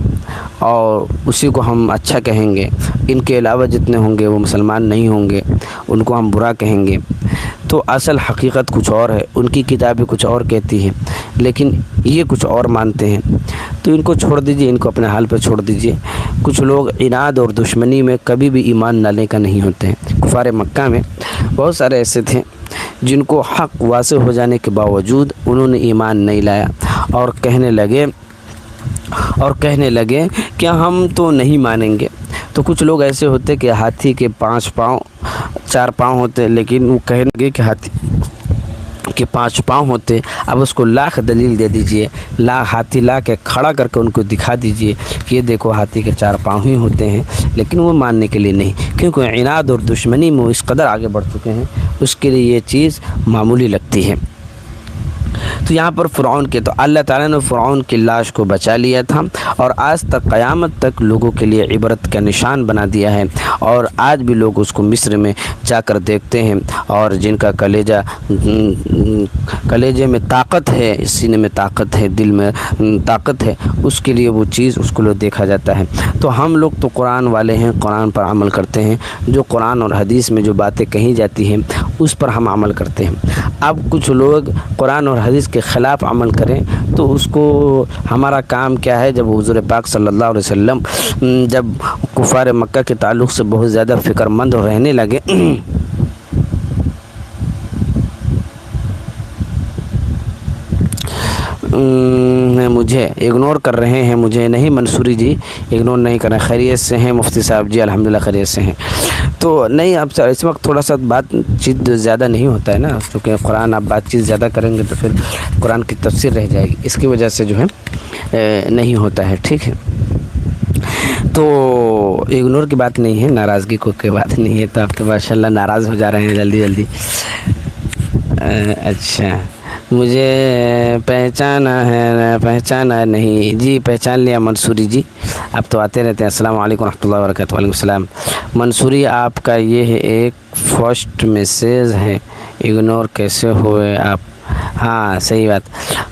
اور اسی کو ہم اچھا کہیں گے، ان کے علاوہ جتنے ہوں گے وہ مسلمان نہیں ہوں گے، ان کو ہم برا کہیں گے۔ تو اصل حقیقت کچھ اور ہے، ان کی کتابیں کچھ اور کہتی ہیں، لیکن یہ کچھ اور مانتے ہیں۔ تو ان کو چھوڑ دیجیے، ان کو اپنے حال پہ چھوڑ دیجیے۔ کچھ لوگ عناد اور دشمنی میں کبھی بھی ایمان لانے کا نہیں ہوتے ہیں۔ کفار مکہ میں بہت سارے ایسے تھے جن کو حق واضح ہو جانے کے باوجود انہوں نے ایمان نہیں لایا، اور کہنے لگے کہ ہم تو نہیں مانیں گے۔ تو کچھ لوگ ایسے ہوتے کہ ہاتھی کے 4 پاؤں ہوتے، لیکن وہ کہنے لگے کہ ہاتھی کے 5 پاؤں ہوتے۔ اب اس کو لاکھ دلیل دے دیجئے، ہاتھی لا کے کھڑا کر کے ان کو دکھا دیجئے کہ یہ دیکھو ہاتھی کے 4 پاؤں ہی ہوتے ہیں، لیکن وہ ماننے کے لیے نہیں، کیونکہ عناد اور دشمنی میں وہ اس قدر آگے بڑھ چکے ہیں، اس کے لیے یہ چیز معمولی لگتی ہے۔ تو یہاں پر فرعون کے تو اللہ تعالیٰ نے فرعون کی لاش کو بچا لیا تھا، اور آج تک قیامت تک لوگوں کے لیے عبرت کا نشان بنا دیا ہے، اور آج بھی لوگ اس کو مصر میں جا کر دیکھتے ہیں، اور جن کا کلیجے میں طاقت ہے، سینے میں طاقت ہے، دل میں طاقت ہے، اس کے لیے وہ چیز اس کو دیکھا جاتا ہے۔ تو ہم لوگ تو قرآن والے ہیں، قرآن پر عمل کرتے ہیں، جو قرآن اور حدیث میں جو باتیں کہی جاتی ہیں اس پر ہم عمل کرتے ہیں۔ اب کچھ لوگ قرآن اور حدیث کے خلاف عمل کریں تو اس کو ہمارا کام کیا ہے؟ جب حضور پاک صلی اللہ علیہ وسلم جب کفار مکہ کے تعلق سے بہت زیادہ فکر مند رہنے لگے، مجھے اگنور کر رہے ہیں، مجھے نہیں منصوری جی اگنور نہیں کر رہے، خیریت سے ہیں مفتی صاحب؟ جی الحمدللہ خیریت سے ہیں۔ تو نہیں، اب اس وقت تھوڑا سا بات چیت زیادہ نہیں ہوتا ہے نا، کیونکہ قرآن آپ بات چیت زیادہ کریں گے تو پھر قرآن کی تفسیر رہ جائے گی، اس کی وجہ سے جو ہے نہیں ہوتا ہے، ٹھیک ہے۔ تو اگنور کی بات نہیں ہے، ناراضگی کی بات نہیں ہے، تو آپ تو ماشاء اللہ ناراض ہو جا رہے ہیں جلدی۔ اچھا، مجھے پہچانا نہیں جی، پہچان لیا منصوری جی، اب تو آتے رہتے ہیں۔ السلام علیکم ورحمۃ اللہ وبرکاتہ۔ وعلیکم السلام منصوری، آپ کا یہ ایک فرسٹ میسیج ہے، اگنور کیسے ہوئے آپ؟ ہاں صحیح بات۔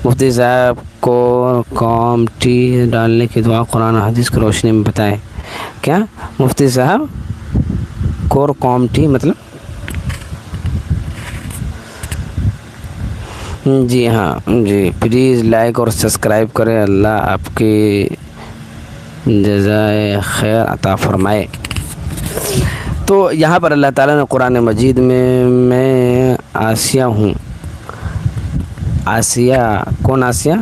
مفتی صاحب کو کامٹی ڈالنے کی دعا قرآن و حدیث کی روشنی میں بتائیں۔ کیا مفتی صاحب کور کامٹی مطلب؟ جی ہاں جی، پلیز لائک اور سبسکرائب کریں، اللہ آپ کی جزائے خیر عطا فرمائے۔ تو یہاں پر اللہ تعالیٰ نے قرآن مجید میں آسیہ ہوں، آسیہ کون؟ آسیہ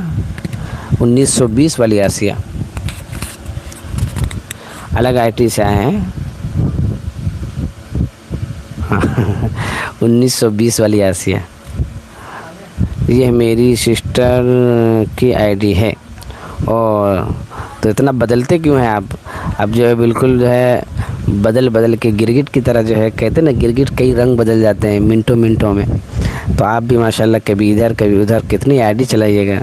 1920 والی آسیہ، الگ IT سے آئے ہیں 1920 والی آسیہ، یہ میری سسٹر کی ID ہے۔ اور تو اتنا بدلتے کیوں ہیں آپ؟ اب جو ہے بالکل جو ہے بدل کے گرگٹ کی طرح جو ہے، کہتے ہیں نا گرگٹ کئی رنگ بدل جاتے ہیں منٹوں میں، تو آپ بھی ماشاءاللہ کبھی ادھر کبھی ادھر، کتنی ID چلائیے گا؟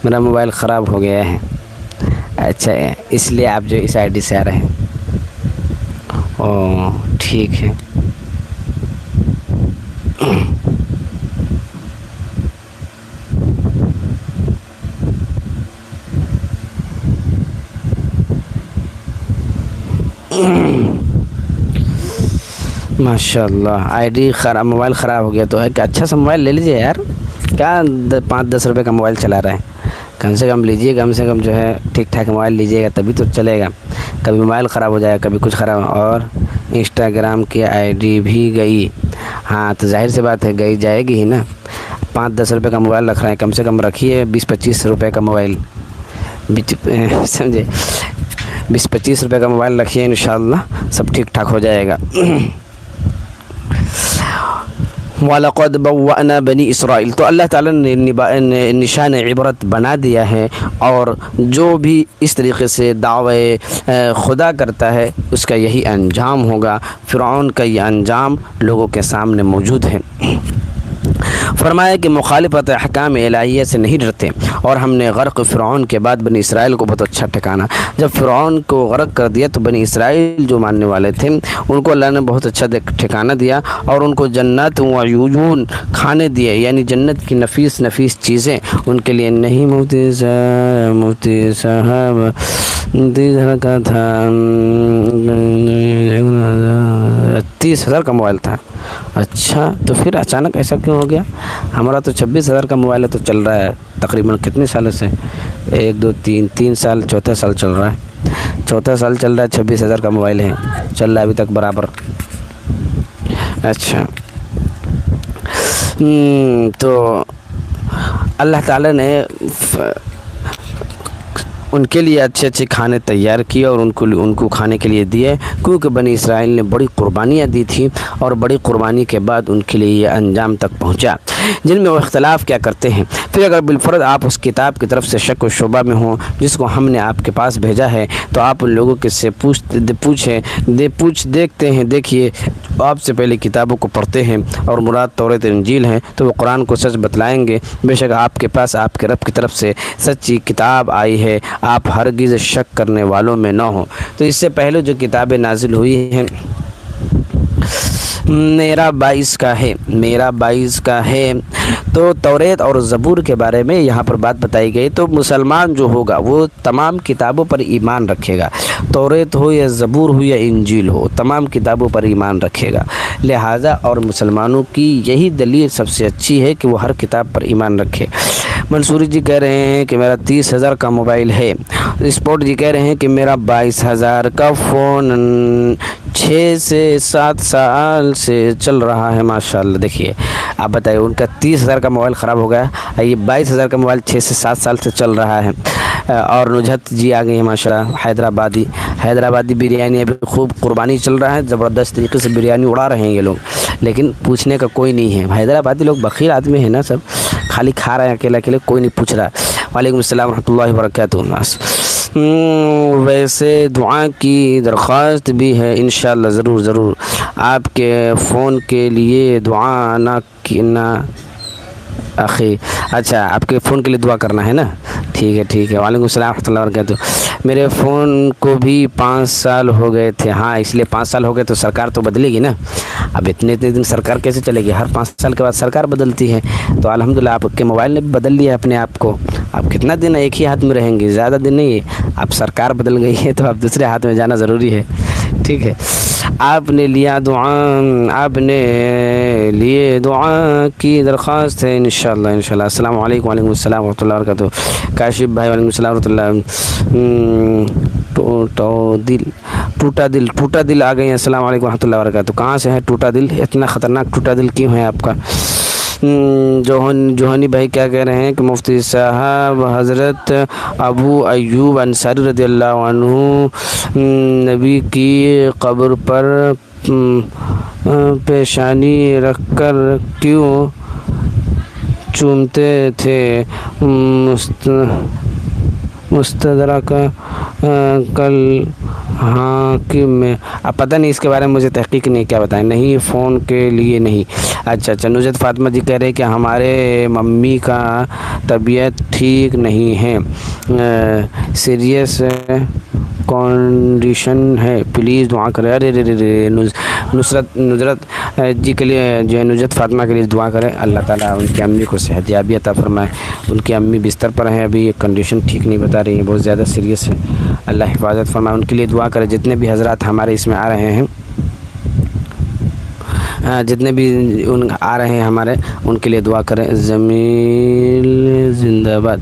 میرا موبائل خراب ہو گیا ہے، اچھا اس لیے آپ جو اس ID سے آ رہے ہیں؟ اوہ ٹھیک ہے۔ ماشاء اللہ ID خراب، موبائل خراب ہو گیا تو ہے کہ اچھا سا موبائل لے لیجیے یار، کیا 5-10 روپے کا موبائل چلا رہے ہیں؟ کم سے کم لیجیے، کم سے کم جو ہے ٹھیک ٹھاک موبائل لیجیے گا تبھی تو چلے گا، کبھی موبائل خراب ہو جائے گا، کبھی کچھ خراب۔ اور انسٹاگرام کی ID بھی گئی، ہاں تو ظاہر سی بات ہے گئی جائے گی ہی نا، 5-10 روپے کا موبائل رکھ رہے ہیں، کم سے کم رکھیے 20-25 روپے کا موبائل، سمجھے، 20-25 روپے کا موبائل رکھیے، انشاءاللہ سب ٹھیک ٹھاک ہو جائے گا۔ وَلَقَدْ بَوَّأْنَا بَنِي اسرائیل، تو اللہ تعالیٰ نے نشان عبرت بنا دیا ہے، اور جو بھی اس طریقے سے دعوی خدا کرتا ہے اس کا یہی انجام ہوگا۔ فرعون کا یہ انجام لوگوں کے سامنے موجود ہے۔ فرمایا کہ مخالفت احکام الہیہ سے نہیں ڈرتے، اور ہم نے غرق فرعون کے بعد بنی اسرائیل کو بہت اچھا ٹھکانا، جب فرعون کو غرق کر دیا تو بنی اسرائیل جو ماننے والے تھے ان کو اللہ نے بہت اچھا ٹھکانہ دیا، اور ان کو جنت و عیون کھانے دیے، یعنی جنت کی نفیس نفیس چیزیں ان کے لیے نہیں۔ مفتی صاحب کا تھا 30,000 کا موبائل تھا، اچھا تو پھر اچانک ایسا کیوں ہو گیا؟ ہمارا تو 26,000 کا موبائل ہے، تو چل رہا ہے تقریباً کتنے سالوں سے؟ 1 2 3 سال، چوتھا سال چل رہا ہے، چوتھا سال چل رہا ہے، 26,000 کا موبائل ہے، چل رہا ہے ابھی تک برابر۔ اچھا تو اللہ تعالیٰ نے ان کے لیے اچھے اچھے کھانے تیار کیے اور ان کو کھانے کے لیے دیے، کیونکہ بنی اسرائیل نے بڑی قربانیاں دی تھیں، اور بڑی قربانی کے بعد ان کے لیے یہ انجام تک پہنچا جن میں وہ اختلاف کیا کرتے ہیں۔ پھر اگر بالفرض آپ اس کتاب کی طرف سے شک و شبہ میں ہوں جس کو ہم نے آپ کے پاس بھیجا ہے، تو آپ ان لوگوں کے سے دیکھتے ہیں، دیکھیے آپ سے پہلے کتابوں کو پڑھتے ہیں اور مراد توریت انجیل ہیں، تو وہ قرآن کو سچ بتلائیں گے۔ بے شک آپ کے پاس آپ کے رب کی طرف سے سچی کتاب آئی ہے، آپ ہرگز شک کرنے والوں میں نہ ہوں۔ تو اس سے پہلے جو کتابیں نازل ہوئی ہیں میرا 22 کا ہے، تو توریت اور زبور کے بارے میں یہاں پر بات بتائی گئی۔ تو مسلمان جو ہوگا وہ تمام کتابوں پر ایمان رکھے گا، توریت ہو یا زبور ہو یا انجیل ہو، تمام کتابوں پر ایمان رکھے گا۔ لہٰذا اور مسلمانوں کی یہی دلیل سب سے اچھی ہے کہ وہ ہر کتاب پر ایمان رکھے۔ منصوری جی کہہ رہے ہیں کہ میرا 30,000 کا موبائل ہے۔ اسپورٹ جی کہہ رہے ہیں کہ میرا 22,000 کا فون 6 سے 7 سال سے چل رہا ہے، ماشاءاللہ۔ دیکھیے آپ بتائیے، ان کا 30,000 کا موبائل خراب ہو گیا، یہ 22,000 کا موبائل 6 سے 7 سال سے چل رہا ہے۔ اور نجھت جی آ گئی ہیں ماشاءاللہ، حیدرآبادی بریانی ابھی خوب قربانی چل رہا ہے، زبردست طریقے سے بریانی اڑا رہے ہیں یہ لوگ، لیکن پوچھنے کا کوئی نہیں ہے۔ حیدرآبادی لوگ بخیل آدمی ہیں نا، سب خالی کھا رہے ہیں اکیلے اکیلے، کوئی نہیں پوچھ رہا۔ وعلیکم السلام ورحمۃ اللہ وبرکاتہ۔ ویسے دعا کی درخواست بھی ہے، انشاءاللہ ضرور آپ کے فون کے لیے دعا نہ اخی، اچھا آپ کے فون کے لیے دعا کرنا ہے نا، ٹھیک ہے۔ وعلیکم السلام ورحمۃ اللہ وبرکاتہ۔ میرے فون کو بھی 5 سال ہو گئے تھے، ہاں اس لیے 5 سال ہو گئے تو سرکار تو بدلے گی نا، اب اتنے دن سرکار کیسے چلے گی؟ ہر 5 سال کے بعد سرکار بدلتی ہے، تو الحمدللہ آپ کے موبائل نے بھی بدل لیا اپنے آپ کو۔ آپ کتنا دن ایک ہی ہاتھ میں رہیں گے؟ زیادہ دن نہیں ہے، اب سرکار بدل گئی ہے تو اب دوسرے ہاتھ میں جانا ضروری ہے، ٹھیک ہے۔ آپ نے لیے دعا کی درخواست ہے، انشاءاللہ۔ السلام علیکم۔ وعلیکم السلام ورحمۃ اللہ وبرکاتہ۔ کاشف بھائی وعلیکم السلام ورحمۃ اللہ۔ ٹوٹا دل آ گئے ہیں، السلام علیکم ورحمۃ اللہ وبرکاتہ۔ کہاں سے ہے ٹوٹا دل؟ اتنا خطرناک ٹوٹا دل کیوں ہے آپ کا؟ جوہانی بھائی کیا کہہ رہے ہیں کہ مفتی صاحب حضرت ابو ایوب انصاری رضی اللہ عنہ نبی کی قبر پر پیشانی رکھ کر کیوں چومتے تھے؟ مستدرک کل حاکم میں، اب پتہ نہیں اس کے بارے میں مجھے تحقیق نہیں، کیا بتائیں، نہیں فون کے لیے نہیں۔ اچھا نجت فاطمہ جی کہہ رہے کہ ہمارے ممی کا طبیعت ٹھیک نہیں ہے، سیریس کنڈیشن ہے، پلیز دعا کریں۔ ارے نصرت جی کے لیے جو ہے، نجت فاطمہ کے لیے دعا کریں، اللہ تعالیٰ ان کی امی کو صحت یابی عطا فرمائے۔ ان کی امی بستر پر ہیں، ابھی یہ کنڈیشن ٹھیک نہیں بتا رہی ہے، بہت زیادہ سیریس ہے، اللہ حفاظت فرمائے۔ ان کے لیے دعا کریں، جتنے بھی حضرات ہمارے اس میں آ رہے ہیں، جتنے بھی آ رہے ہیں ہمارے، ان کے لیے دعا کریں۔ زمیل زندہ باد،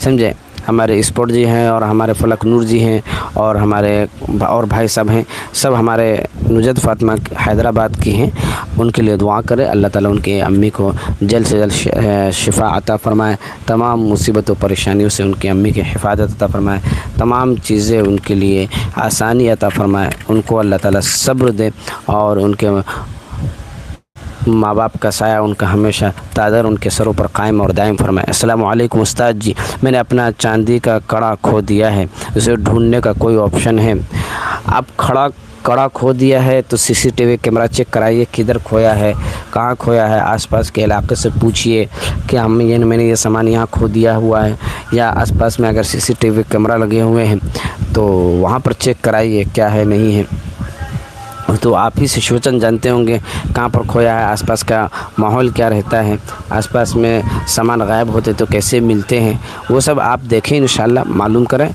سمجھے؟ ہمارے اسپورٹ جی ہیں، اور ہمارے فلک نور جی ہیں، اور ہمارے اور بھائی سب ہیں، سب ہمارے نجت فاطمہ حیدرآباد کی ہیں، ان کے لیے دعا کرے، اللہ تعالیٰ ان کے امی کو جلد سے جلد شفا عطا فرمائے، تمام مصیبت و پریشانیوں سے ان کی امی کی حفاظت عطا فرمائے، تمام چیزیں ان کے لیے آسانی عطا فرمائے، ان کو اللہ تعالیٰ صبر دے، اور ان کے ماں باپ کا سایہ ان کا ہمیشہ تادر ان کے سروں پر قائم اور دائم فرمائے۔ السلام علیکم استاد جی، میں نے اپنا چاندی کا کڑا کھو دیا ہے، اسے ڈھونڈنے کا کوئی آپشن ہے؟ آپ کڑا کھو دیا ہے تو CCTV کیمرہ چیک کرائیے، کدھر کھویا ہے، کہاں کھویا ہے، آس پاس کے علاقے سے پوچھیے کہ میں نے یہ سامان یہاں کھو دیا ہوا ہے، یا آس پاس میں اگر CCTV کیمرہ لگے ہوئے ہیں تو وہاں پر چیک کرائیے کیا ہے نہیں ہے۔ تو آپ ہی سچویشن جانتے ہوں گے کہاں پر کھویا ہے، آس پاس کا ماحول کیا رہتا ہے، آس پاس میں سامان غائب ہوتے تو کیسے ملتے ہیں، وہ سب آپ دیکھیں انشاءاللہ، معلوم کریں۔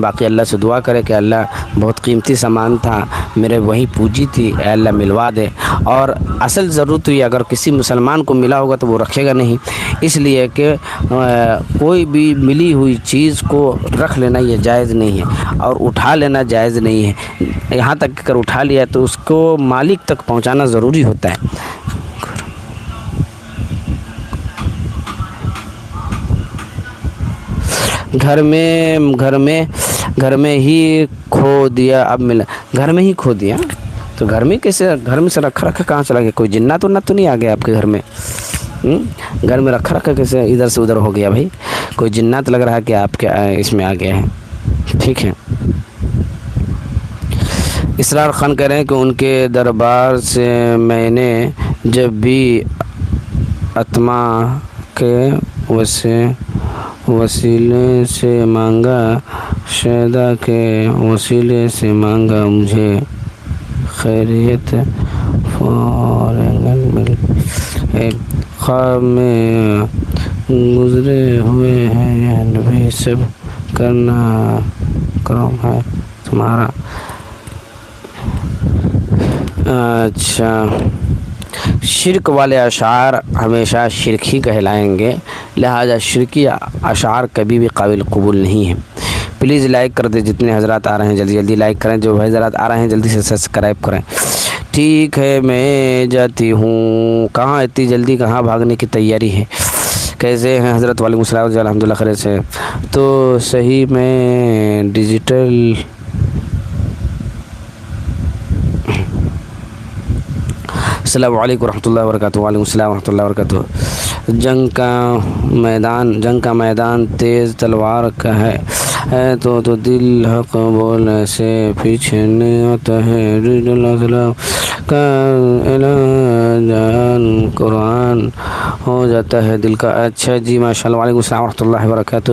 باقی اللہ سے دعا کرے کہ اللہ بہت قیمتی سامان تھا، میرے وہیں پوجی تھی، اے اللہ ملوا دے۔ اور اصل ضرورت ہوئی اگر کسی مسلمان کو ملا ہوگا تو وہ رکھے گا نہیں، اس لیے کہ کوئی بھی ملی ہوئی چیز کو رکھ لینا یہ جائز نہیں ہے، اور اٹھا لینا جائز نہیں ہے۔ یہاں تک کہ اگر اٹھا لیا تو اس کو مالک تک پہنچانا ضروری ہوتا ہے۔ گھر میں ہی کھو دیا، اب ملا گھر میں ہی کھو دیا تو گھر میں کیسے، گھر میں سے رکھا کہاں چلا گیا؟ کوئی جنات تو نہیں آ گیا آپ کے گھر میں؟ گھر میں رکھا کیسے ادھر سے ادھر ہو گیا بھائی؟ کوئی جنات لگ رہا ہے کہ آپ کے اس میں آ گیا ہے۔ ٹھیک ہے، اسرار خان کہہ رہے ہیں کہ ان کے دربار سے میں نے جب بھی اتما کے وسیلے سے مانگا، شیدا کے وسیلے سے مانگا، مجھے خیریت فوراً مل ہے۔ خواب میں گزرے ہوئے ہیں، یہ نبی سب کرنا کرم ہے تمہارا۔ اچھا، شرک والے اشعار ہمیشہ شرک ہی کہلائیں گے، لہذا شرکی اشعار کبھی بھی قابل قبول نہیں ہیں۔ پلیز لائک کر دیں، جتنے حضرات آ رہے ہیں جلدی جلدی لائک کریں، جو حضرات آ رہے ہیں جلدی سے سبسکرائب کریں۔ ٹھیک ہے، میں جاتی ہوں۔ کہاں اتنی جلدی، کہاں بھاگنے کی تیاری ہے؟ کیسے ہیں حضرت؟ وعلیکم السلام جی، الحمدللہ خیریت سے۔ تو صحیح میں ڈیجیٹل السلام علیکم ورحمۃ اللہ وبرکاتہ۔ وعلیکم السلام ورحمۃ اللہ وبرکاتہ۔ جنگ کا میدان تیز تلوار کا ہے تو دل حق بولنے سے پیچھے نہیں ہوتا ہے۔ اللہ کا اعلان قرآن ہو جاتا ہے دل کا۔ اچھا جی، ماشاء اللہ۔ وعلیکم السلام ورحمۃ اللہ وبرکاتہ۔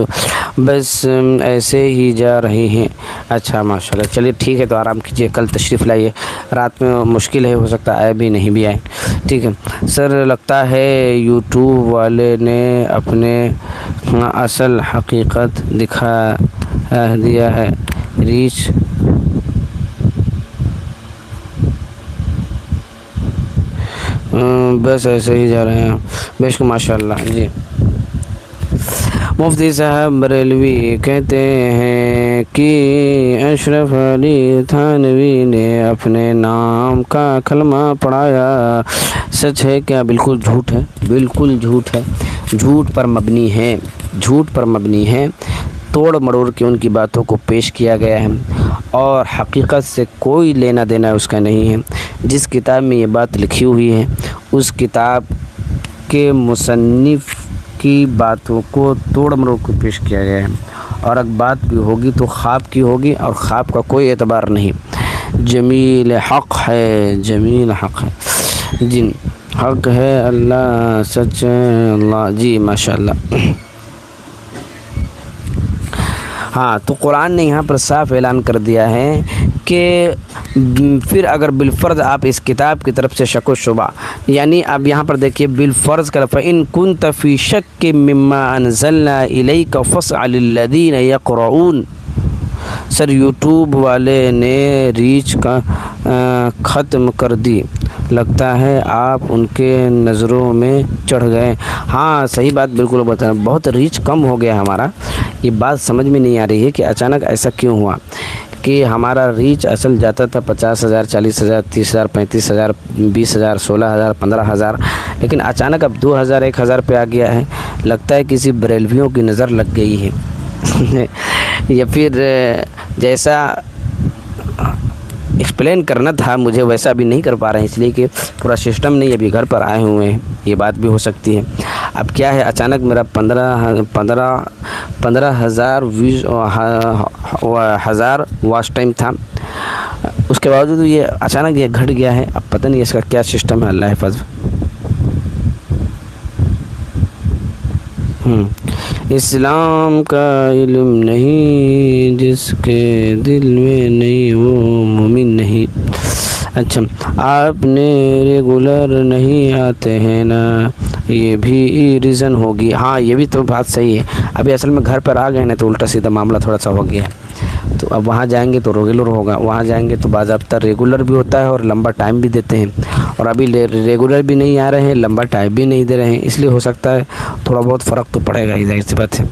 بس ایسے ہی جا رہے ہیں۔ اچھا ماشاء اللہ، چلیے ٹھیک ہے، تو آرام کیجیے، کل تشریف لائیے، رات میں مشکل ہے، ہو سکتا ہے بھی نہیں بھی آئے۔ ٹھیک ہے سر، لگتا ہے یوٹیوب والے نے اپنے اصل حقیقت دکھا دیا ہے۔ ریچ بس ایسے ہی جا رہے ہیں۔ بے شک ماشاء اللہ جی۔ مفتی صاحب بریلوی کہتے ہیں کہ اشرف علی تھانوی نے اپنے نام کا کلمہ پڑھایا، سچ ہے کیا؟ بالکل جھوٹ ہے، بالکل جھوٹ ہے، جھوٹ پر مبنی ہے، توڑ مروڑ کے ان کی باتوں کو پیش کیا گیا ہے، اور حقیقت سے کوئی لینا دینا اس کا نہیں ہے۔ جس کتاب میں یہ بات لکھی ہوئی ہے اس کتاب کے مصنف کی باتوں کو توڑ مروڑ کو پیش کیا گیا ہے، اور اگر بات بھی ہوگی تو خواب کی ہوگی، اور خواب کا کوئی اعتبار نہیں۔ جمیل حق ہے، جمیل حق ہے جی، حق ہے اللہ، سچ ہے اللہ جی، ماشاء اللہ۔ ہاں، تو قرآن نے یہاں پر صاف اعلان کر دیا ہے کہ پھر اگر بالفرض آپ اس کتاب کی طرف سے شک و شبہ، یعنی اب یہاں پر دیکھیے بالفرض کر فَإِن كُنْتَ فِي شَكٍّ مِّمَّا أَنزَلْنَا إِلَيْكَ فَاسْأَلِ الَّذِينَ يَقْرَؤُونَ۔ سر یوٹیوب والے نے ریچ کا ختم کر دی، لگتا ہے آپ ان کے نظروں میں چڑھ گئے۔ ہاں صحیح بات بالکل بتا، بہت ریچ کم ہو گیا ہمارا، یہ بات سمجھ میں نہیں آ رہی ہے کہ اچانک ایسا کیوں ہوا کہ ہمارا ریچ اصل جاتا تھا 50,000 40,000 30,000 35,000 20,000 16,000 15,000، لیکن اچانک اب 2,000 1,000 پہ آ گیا ہے۔ لگتا ہے کسی بریلویوں کی نظر لگ گئی ہے یا پھر جیسا ایکسپلین کرنا تھا مجھے، ویسا ابھی نہیں کر پا رہے ہیں اس لیے کہ پورا سسٹم نہیں، ابھی گھر پر آئے ہوئے ہیں، یہ بات بھی ہو سکتی ہے۔ اب کیا ہے، اچانک میرا 15,000 واچ ٹائم تھا، اس کے باوجود یہ اچانک یہ گھٹ گیا ہے۔ اب پتہ نہیں اس کا کیا سسٹم ہے، اللہ حفظ۔ اسلام کا علم نہیں جس کے دل میں نہیں وہ مومن نہیں۔ اچھا، آپ نے ریگولر نہیں آتے ہیں نا، یہ بھی ریزن ہوگی۔ ہاں یہ بھی تو بات صحیح ہے، ابھی اصل میں گھر پر آ گئے نا تو الٹا سیدھا معاملہ تھوڑا سا ہو گیا ہے، تو اب وہاں جائیں گے تو ریگولر ہوگا، وہاں جائیں گے تو باضابطہ ریگولر بھی ہوتا ہے اور لمبا ٹائم بھی دیتے ہیں، اور ابھی ریگولر بھی نہیں آ رہے ہیں، لمبا ٹائم بھی نہیں دے رہے ہیں، اس لیے ہو سکتا ہے تھوڑا بہت فرق تو پڑے گا، ظاہر سی بات ہے۔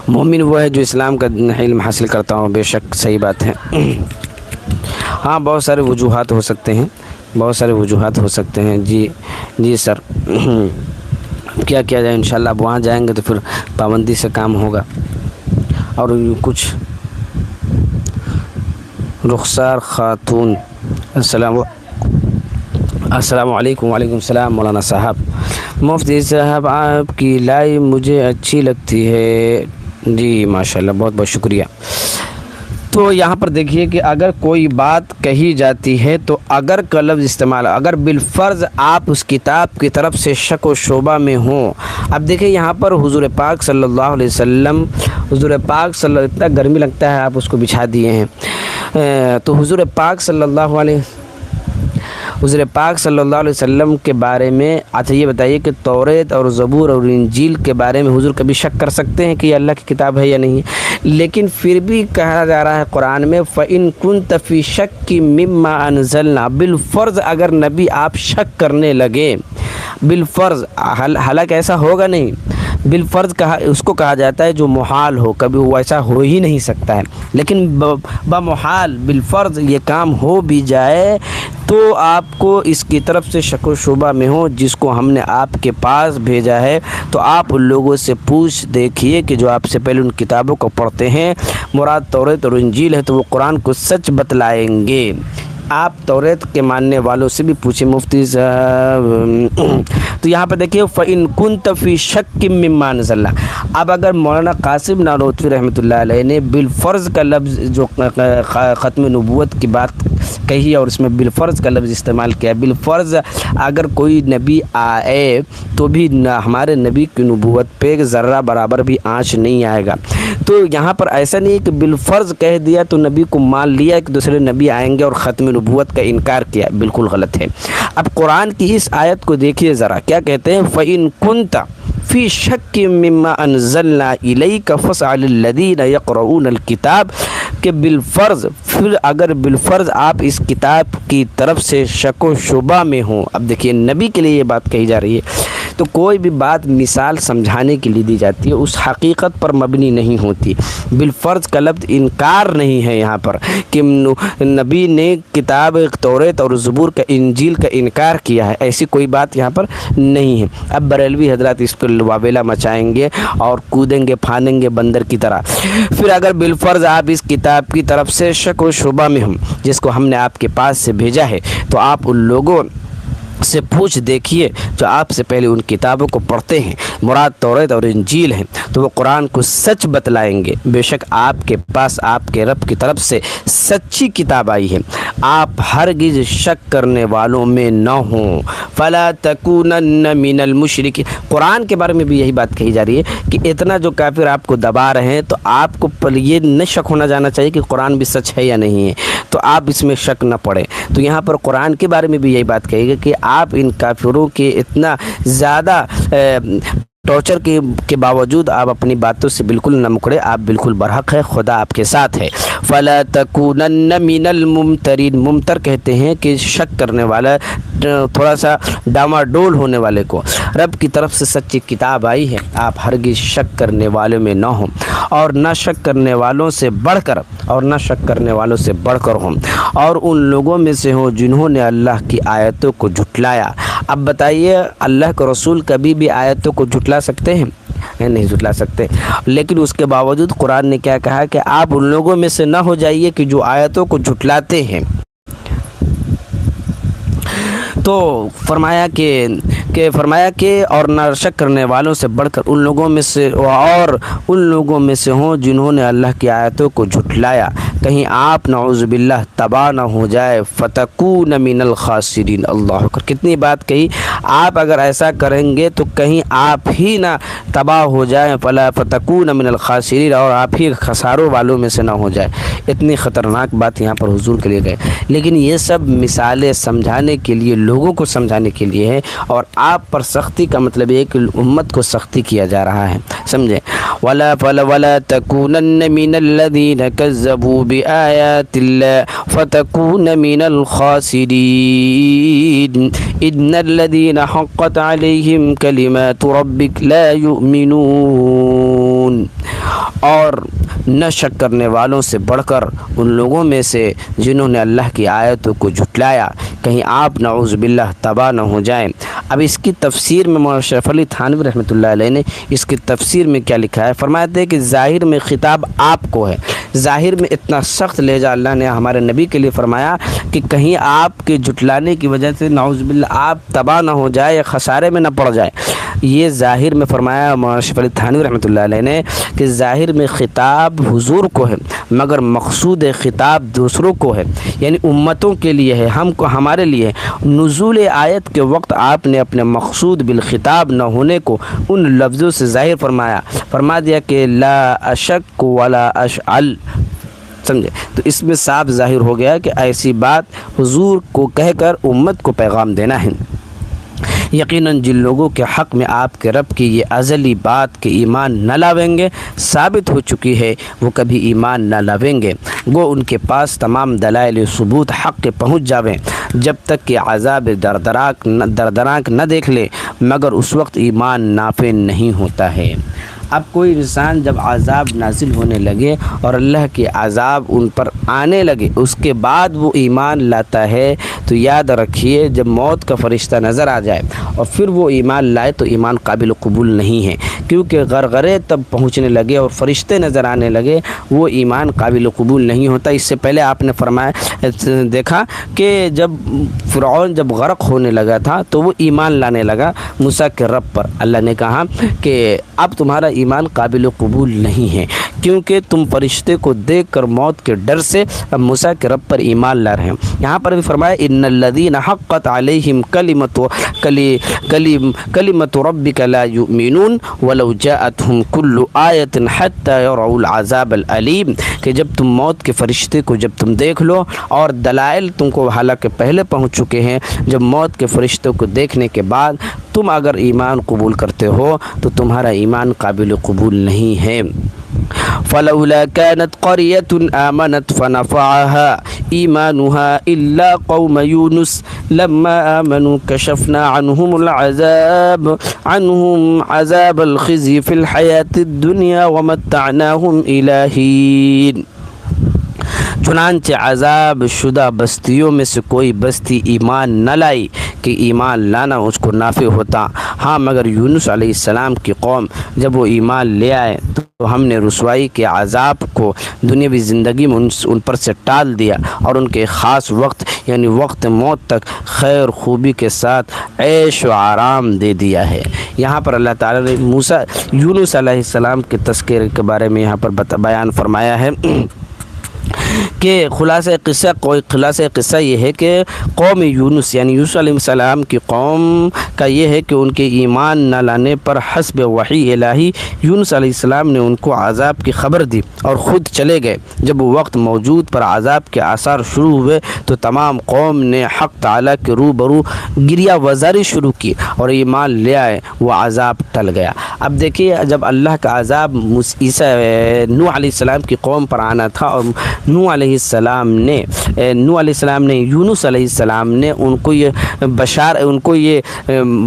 مومن وہ ہے جو اسلام کا علم حاصل کرتا ہوں، بے شک صحیح بات ہے۔ ہاں بہت سارے وجوہات ہو سکتے ہیں، بہت سارے وجوہات ہو سکتے ہیں۔ جی سر، کیا کیا جائے انشاءاللہ، اب وہاں جائیں گے تو پھر پابندی سے کام ہوگا۔ اور کچھ رخسار خاتون، السلام علیکم۔ وعلیکم السلام مولانا صاحب۔ مفتی صاحب آپ کی لائیو مجھے اچھی لگتی ہے، جی ماشاءاللہ، بہت بہت شکریہ۔ تو یہاں پر دیکھیے کہ اگر کوئی بات کہی جاتی ہے تو اگر کا لفظ استعمال، اگر بالفرض آپ اس کتاب کی طرف سے شک و شبہ میں ہوں۔ اب دیکھیں یہاں پر حضور پاک صلی اللہ علیہ وسلم، اتنا گرمی لگتا ہے آپ اس کو بچھا دیے ہیں، تو حضور پاک صلی اللہ علیہ وسلم کے بارے میں اچھا یہ بتائیے کہ توریت اور زبور اور انجیل کے بارے میں حضور کبھی شک کر سکتے ہیں کہ یہ اللہ کی کتاب ہے یا نہیں؟ لیکن پھر بھی کہا جا رہا ہے قرآن میں فَإِن كُنْتَ فِي شَكٍّ مِّمَّا أَنزَلْنَا، بالفرض اگر نبی آپ شک کرنے لگے، بالفرض، حالانکہ ایسا ہوگا نہیں، بالفرض اس کو کہا جاتا ہے جو محال ہو، کبھی وہ ایسا ہو ہی نہیں سکتا ہے، لیکن بمحال بالفرض یہ کام ہو بھی جائے تو آپ کو اس کی طرف سے شک و شبہ میں ہو جس کو ہم نے آپ کے پاس بھیجا ہے، تو آپ ان لوگوں سے پوچھ دیکھیے کہ جو آپ سے پہلے ان کتابوں کو پڑھتے ہیں، مراد توریت اور انجیل ہے، تو وہ قرآن کو سچ بتلائیں گے۔ آپ توریت کے ماننے والوں سے بھی پوچھیں مفتی صاحب۔ تو یہاں پہ دیکھیے فَإِن كُنْتَ فِي شَكٍّ مِّمَّا أَنزَلْنَا، اب اگر مولانا قاسم نانوتوی رحمۃ اللہ علیہ نے بالفرض کا لفظ جو ختم نبوت کی بات کہی اور اس میں بالفرض کا لفظ استعمال کیا، بالفرض اگر کوئی نبی آئے تو بھی ہمارے نبی کی نبوت پہ ذرہ برابر بھی آنچ نہیں آئے گا، تو یہاں پر ایسا نہیں ہے کہ بالفرض کہہ دیا تو نبی کو مان لیا کہ دوسرے نبی آئیں گے اور ختم نبوت کا انکار کیا، بالکل غلط ہے۔ اب قرآن کی اس آیت کو دیکھیے ذرا، کیا کہتے ہیں فَإِن كُنْتَ فِي شَكٍّ مِّمَّا أَنزَلْنَا إِلَيْكَ فَاسْأَلِ الَّذِينَ يَقْرَؤُونَ الْكِتَابَ، کہ بالفرض، پھر اگر بالفرض آپ اس کتاب کی طرف سے شک و شبہ میں ہوں، اب دیکھیے نبی کے لیے یہ بات کہی جا رہی ہے، تو کوئی بھی بات مثال سمجھانے کے لیے دی جاتی ہے، اس حقیقت پر مبنی نہیں ہوتی۔ بالفرض کا لفظ انکار نہیں ہے یہاں پر کہ نبی نے کتاب توریت اور زبور کا انجیل کا انکار کیا ہے، ایسی کوئی بات یہاں پر نہیں ہے۔ اب بریلوی حضرات اس پر واویلا مچائیں گے اور کودیں گے پھاندیں گے بندر کی طرح۔ پھر اگر بالفرض آپ اس کتاب کی طرف سے شک و شبہ میں ہوں جس کو ہم نے آپ کے پاس سے بھیجا ہے، تو آپ ان لوگوں سے پوچھ دیکھیے جو آپ سے پہلے ان کتابوں کو پڑھتے ہیں، مراد توریت اور انجیل ہیں، تو وہ قرآن کو سچ بتلائیں گے، بے شک آپ کے پاس آپ کے رب کی طرف سے سچی کتاب آئی ہے، آپ ہرگز شک کرنے والوں میں نہ ہوں۔ فلا تکونن من المشرکین، قرآن کے بارے میں بھی یہی بات کہی جا رہی ہے کہ اتنا جو کافر آپ کو دبا رہے ہیں تو آپ کو یہ نہ شک ہونا جانا چاہیے کہ قرآن بھی سچ ہے یا نہیں ہے، تو آپ اس میں شک نہ پڑیں۔ تو یہاں پر قرآن کے بارے میں بھی یہی بات کہی گئی کہ آپ ان کافروں کے اتنا زیادہ ٹارچر کے باوجود آپ اپنی باتوں سے بالکل نہ مکڑے، آپ بالکل برحق ہے، خدا آپ کے ساتھ ہے۔ فلا تکونن من الممترین، ممتر کہتے ہیں کہ شک کرنے والا، تھوڑا سا ڈاماڈول ہونے والے کو۔ رب کی طرف سے سچی کتاب آئی ہے، آپ ہرگز شک کرنے والوں میں نہ ہوں، اور نہ شک کرنے والوں سے بڑھ کر، ہوں، اور ان لوگوں میں سے ہوں جنہوں نے اللہ کی آیتوں کو جھٹلایا۔ اب بتائیے اللہ کے رسول کبھی بھی آیتوں کو جھٹلا سکتے ہیں؟ نہیں جھٹلا سکتے، لیکن اس کے باوجود قرآن نے کیا کہا کہ آپ ان لوگوں میں سے نہ ہو جائیے کہ جو آیتوں کو جھٹلاتے ہیں۔ تو فرمایا کہ اور نہ شک کرنے والوں سے بڑھ کر ان لوگوں میں سے ہوں جنہوں نے اللہ کی آیتوں کو جھٹلایا، کہیں آپ نعوذ باللہ تباہ نہ ہو جائے، فتکون من الخاسرین۔ اللہ اکبر، کتنی بات کہی، آپ اگر ایسا کریں گے تو کہیں آپ ہی نہ تباہ ہو جائیں، فلا فتکون من الخاسرین، اور آپ ہی خساروں والوں میں سے نہ ہو جائے۔ اتنی خطرناک بات یہاں پر حضور کے لیے گئے، لیکن یہ سب مثالیں سمجھانے کے لیے، لوگوں کو سمجھانے کے لیے ہے، اور آپ پر سختی کا مطلب یہ کہ امت کو سختی کیا جا رہا ہے، سمجھے۔ ولا تکونن من الذین کذبوا بآیات اللہ فتکون من الخاسرین ان الذین حقت علیہم کلمات ربک لا یؤمنون۔ اور نہ شک کرنے والوں سے بڑھ کر ان لوگوں میں سے جنہوں نے اللہ کی آیتوں کو جھٹلایا، کہیں آپ نعوذ باللہ تباہ نہ ہو جائیں۔ اب اس کی تفسیر میں مولانا اشرف علی تھانوی رحمۃ اللہ علیہ نے اس کی تفسیر میں کیا لکھا ہے، فرماتے ہیں کہ ظاہر میں خطاب آپ کو ہے، ظاہر میں اتنا سخت لہجہ اللہ نے ہمارے نبی کے لیے فرمایا کہ کہیں آپ کے جھٹلانے کی وجہ سے نعوذ باللہ آپ تباہ نہ ہو جائے یا خسارے میں نہ پڑ جائے۔ یہ ظاہر میں فرمایا مولانا اشرف علی تھانوی رحمۃ اللہ علیہ نے کہ ظاہر میں خطاب حضور کو ہے، مگر مقصود خطاب دوسروں کو ہے، یعنی امتوں کے لیے ہے، ہمارے لیے ہے۔ نزول آیت کے وقت آپ نے اپنے مقصود بالخطاب نہ ہونے کو ان لفظوں سے ظاہر فرما دیا کہ لا اشک ولا اشعل، سمجھے۔ تو اس میں صاف ظاہر ہو گیا کہ ایسی بات حضور کو کہہ کر امت کو پیغام دینا ہے۔ یقیناً جن لوگوں کے حق میں آپ کے رب کی یہ ازلی بات کہ ایمان نہ لاویں گے ثابت ہو چکی ہے، وہ کبھی ایمان نہ لاویں گے، گو ان کے پاس تمام دلائل ثبوت حق کے پہنچ جاویں، جب تک کہ عذاب دردناک نہ دیکھ لے، مگر اس وقت ایمان نافع نہیں ہوتا ہے۔ اب کوئی انسان جب عذاب نازل ہونے لگے اور اللہ کے عذاب ان پر آنے لگے، اس کے بعد وہ ایمان لاتا ہے، تو یاد رکھیے جب موت کا فرشتہ نظر آ جائے اور پھر وہ ایمان لائے تو ایمان قابل قبول نہیں ہے، کیونکہ غرغرے تب پہنچنے لگے اور فرشتے نظر آنے لگے، وہ ایمان قابل قبول نہیں ہوتا۔ اس سے پہلے آپ نے فرمایا دیکھا کہ جب فرعون جب غرق ہونے لگا تھا تو وہ ایمان لانے لگا موسیٰ کے رب پر، اللہ نے کہا کہ اب تمہارا ایمان قابل قبول نہیں ہے، کیونکہ تم فرشتے کو دیکھ کر موت کے ڈر سے اب موسیٰ کے رب پر ایمان لا رہے ہیں۔ یہاں پر بھی فرمایا ان الذین حقت علیہم کلمۃ ربک لا یؤمنون ولو جاءتهم کل آیۃ حتی یروا العذاب العلیم، کہ جب تم موت کے فرشتے کو جب تم دیکھ لو اور دلائل تم کو حالانکہ پہلے پہنچ چکے ہیں، جب موت کے فرشتوں کو دیکھنے کے بعد تم اگر ایمان قبول کرتے ہو تو تمہارا ایمان قابل قبول نہیں ہے۔ فلولا كانت قرية آمنت فنفعها إيمانها إلا قوم يونس لما آمنوا كشفنا عنهم عذاب الخزي في الحياة الدنيا ومتعناهم إلى حين۔ چنانچہ عذاب شدہ بستیوں میں سے کوئی بستی ایمان نہ لائی کہ ایمان لانا اس کو نافع ہوتا، ہاں مگر یونس علیہ السلام کی قوم جب وہ ایمان لے آئے تو ہم نے رسوائی کے عذاب کو دنیاوی زندگی میں ان پر سے ٹال دیا اور ان کے خاص وقت یعنی وقت موت تک خیر خوبی کے ساتھ عیش و آرام دے دیا ہے۔ یہاں پر اللہ تعالیٰ نے یونس علیہ السلام کے تذکرے کے بارے میں یہاں پر بیان فرمایا ہے کہ خلاصہ قصہ یہ ہے کہ قوم یونس یعنی یونس علیہ السلام کی قوم کا یہ ہے کہ ان کے ایمان نہ لانے پر حسب وحی الہی یونس علیہ السلام نے ان کو عذاب کی خبر دی اور خود چلے گئے۔ جب وقت موجود پر عذاب کے آثار شروع ہوئے تو تمام قوم نے حق تعالیٰ کے روبرو گریہ وزاری شروع کی اور ایمان لے آئے، وہ عذاب ٹل گیا۔ اب دیکھیے جب اللہ کا عذاب نوح علیہ السلام کی قوم پر آنا تھا اور نوح نوح علیہ السلام نے یونس علیہ السلام نے ان کو یہ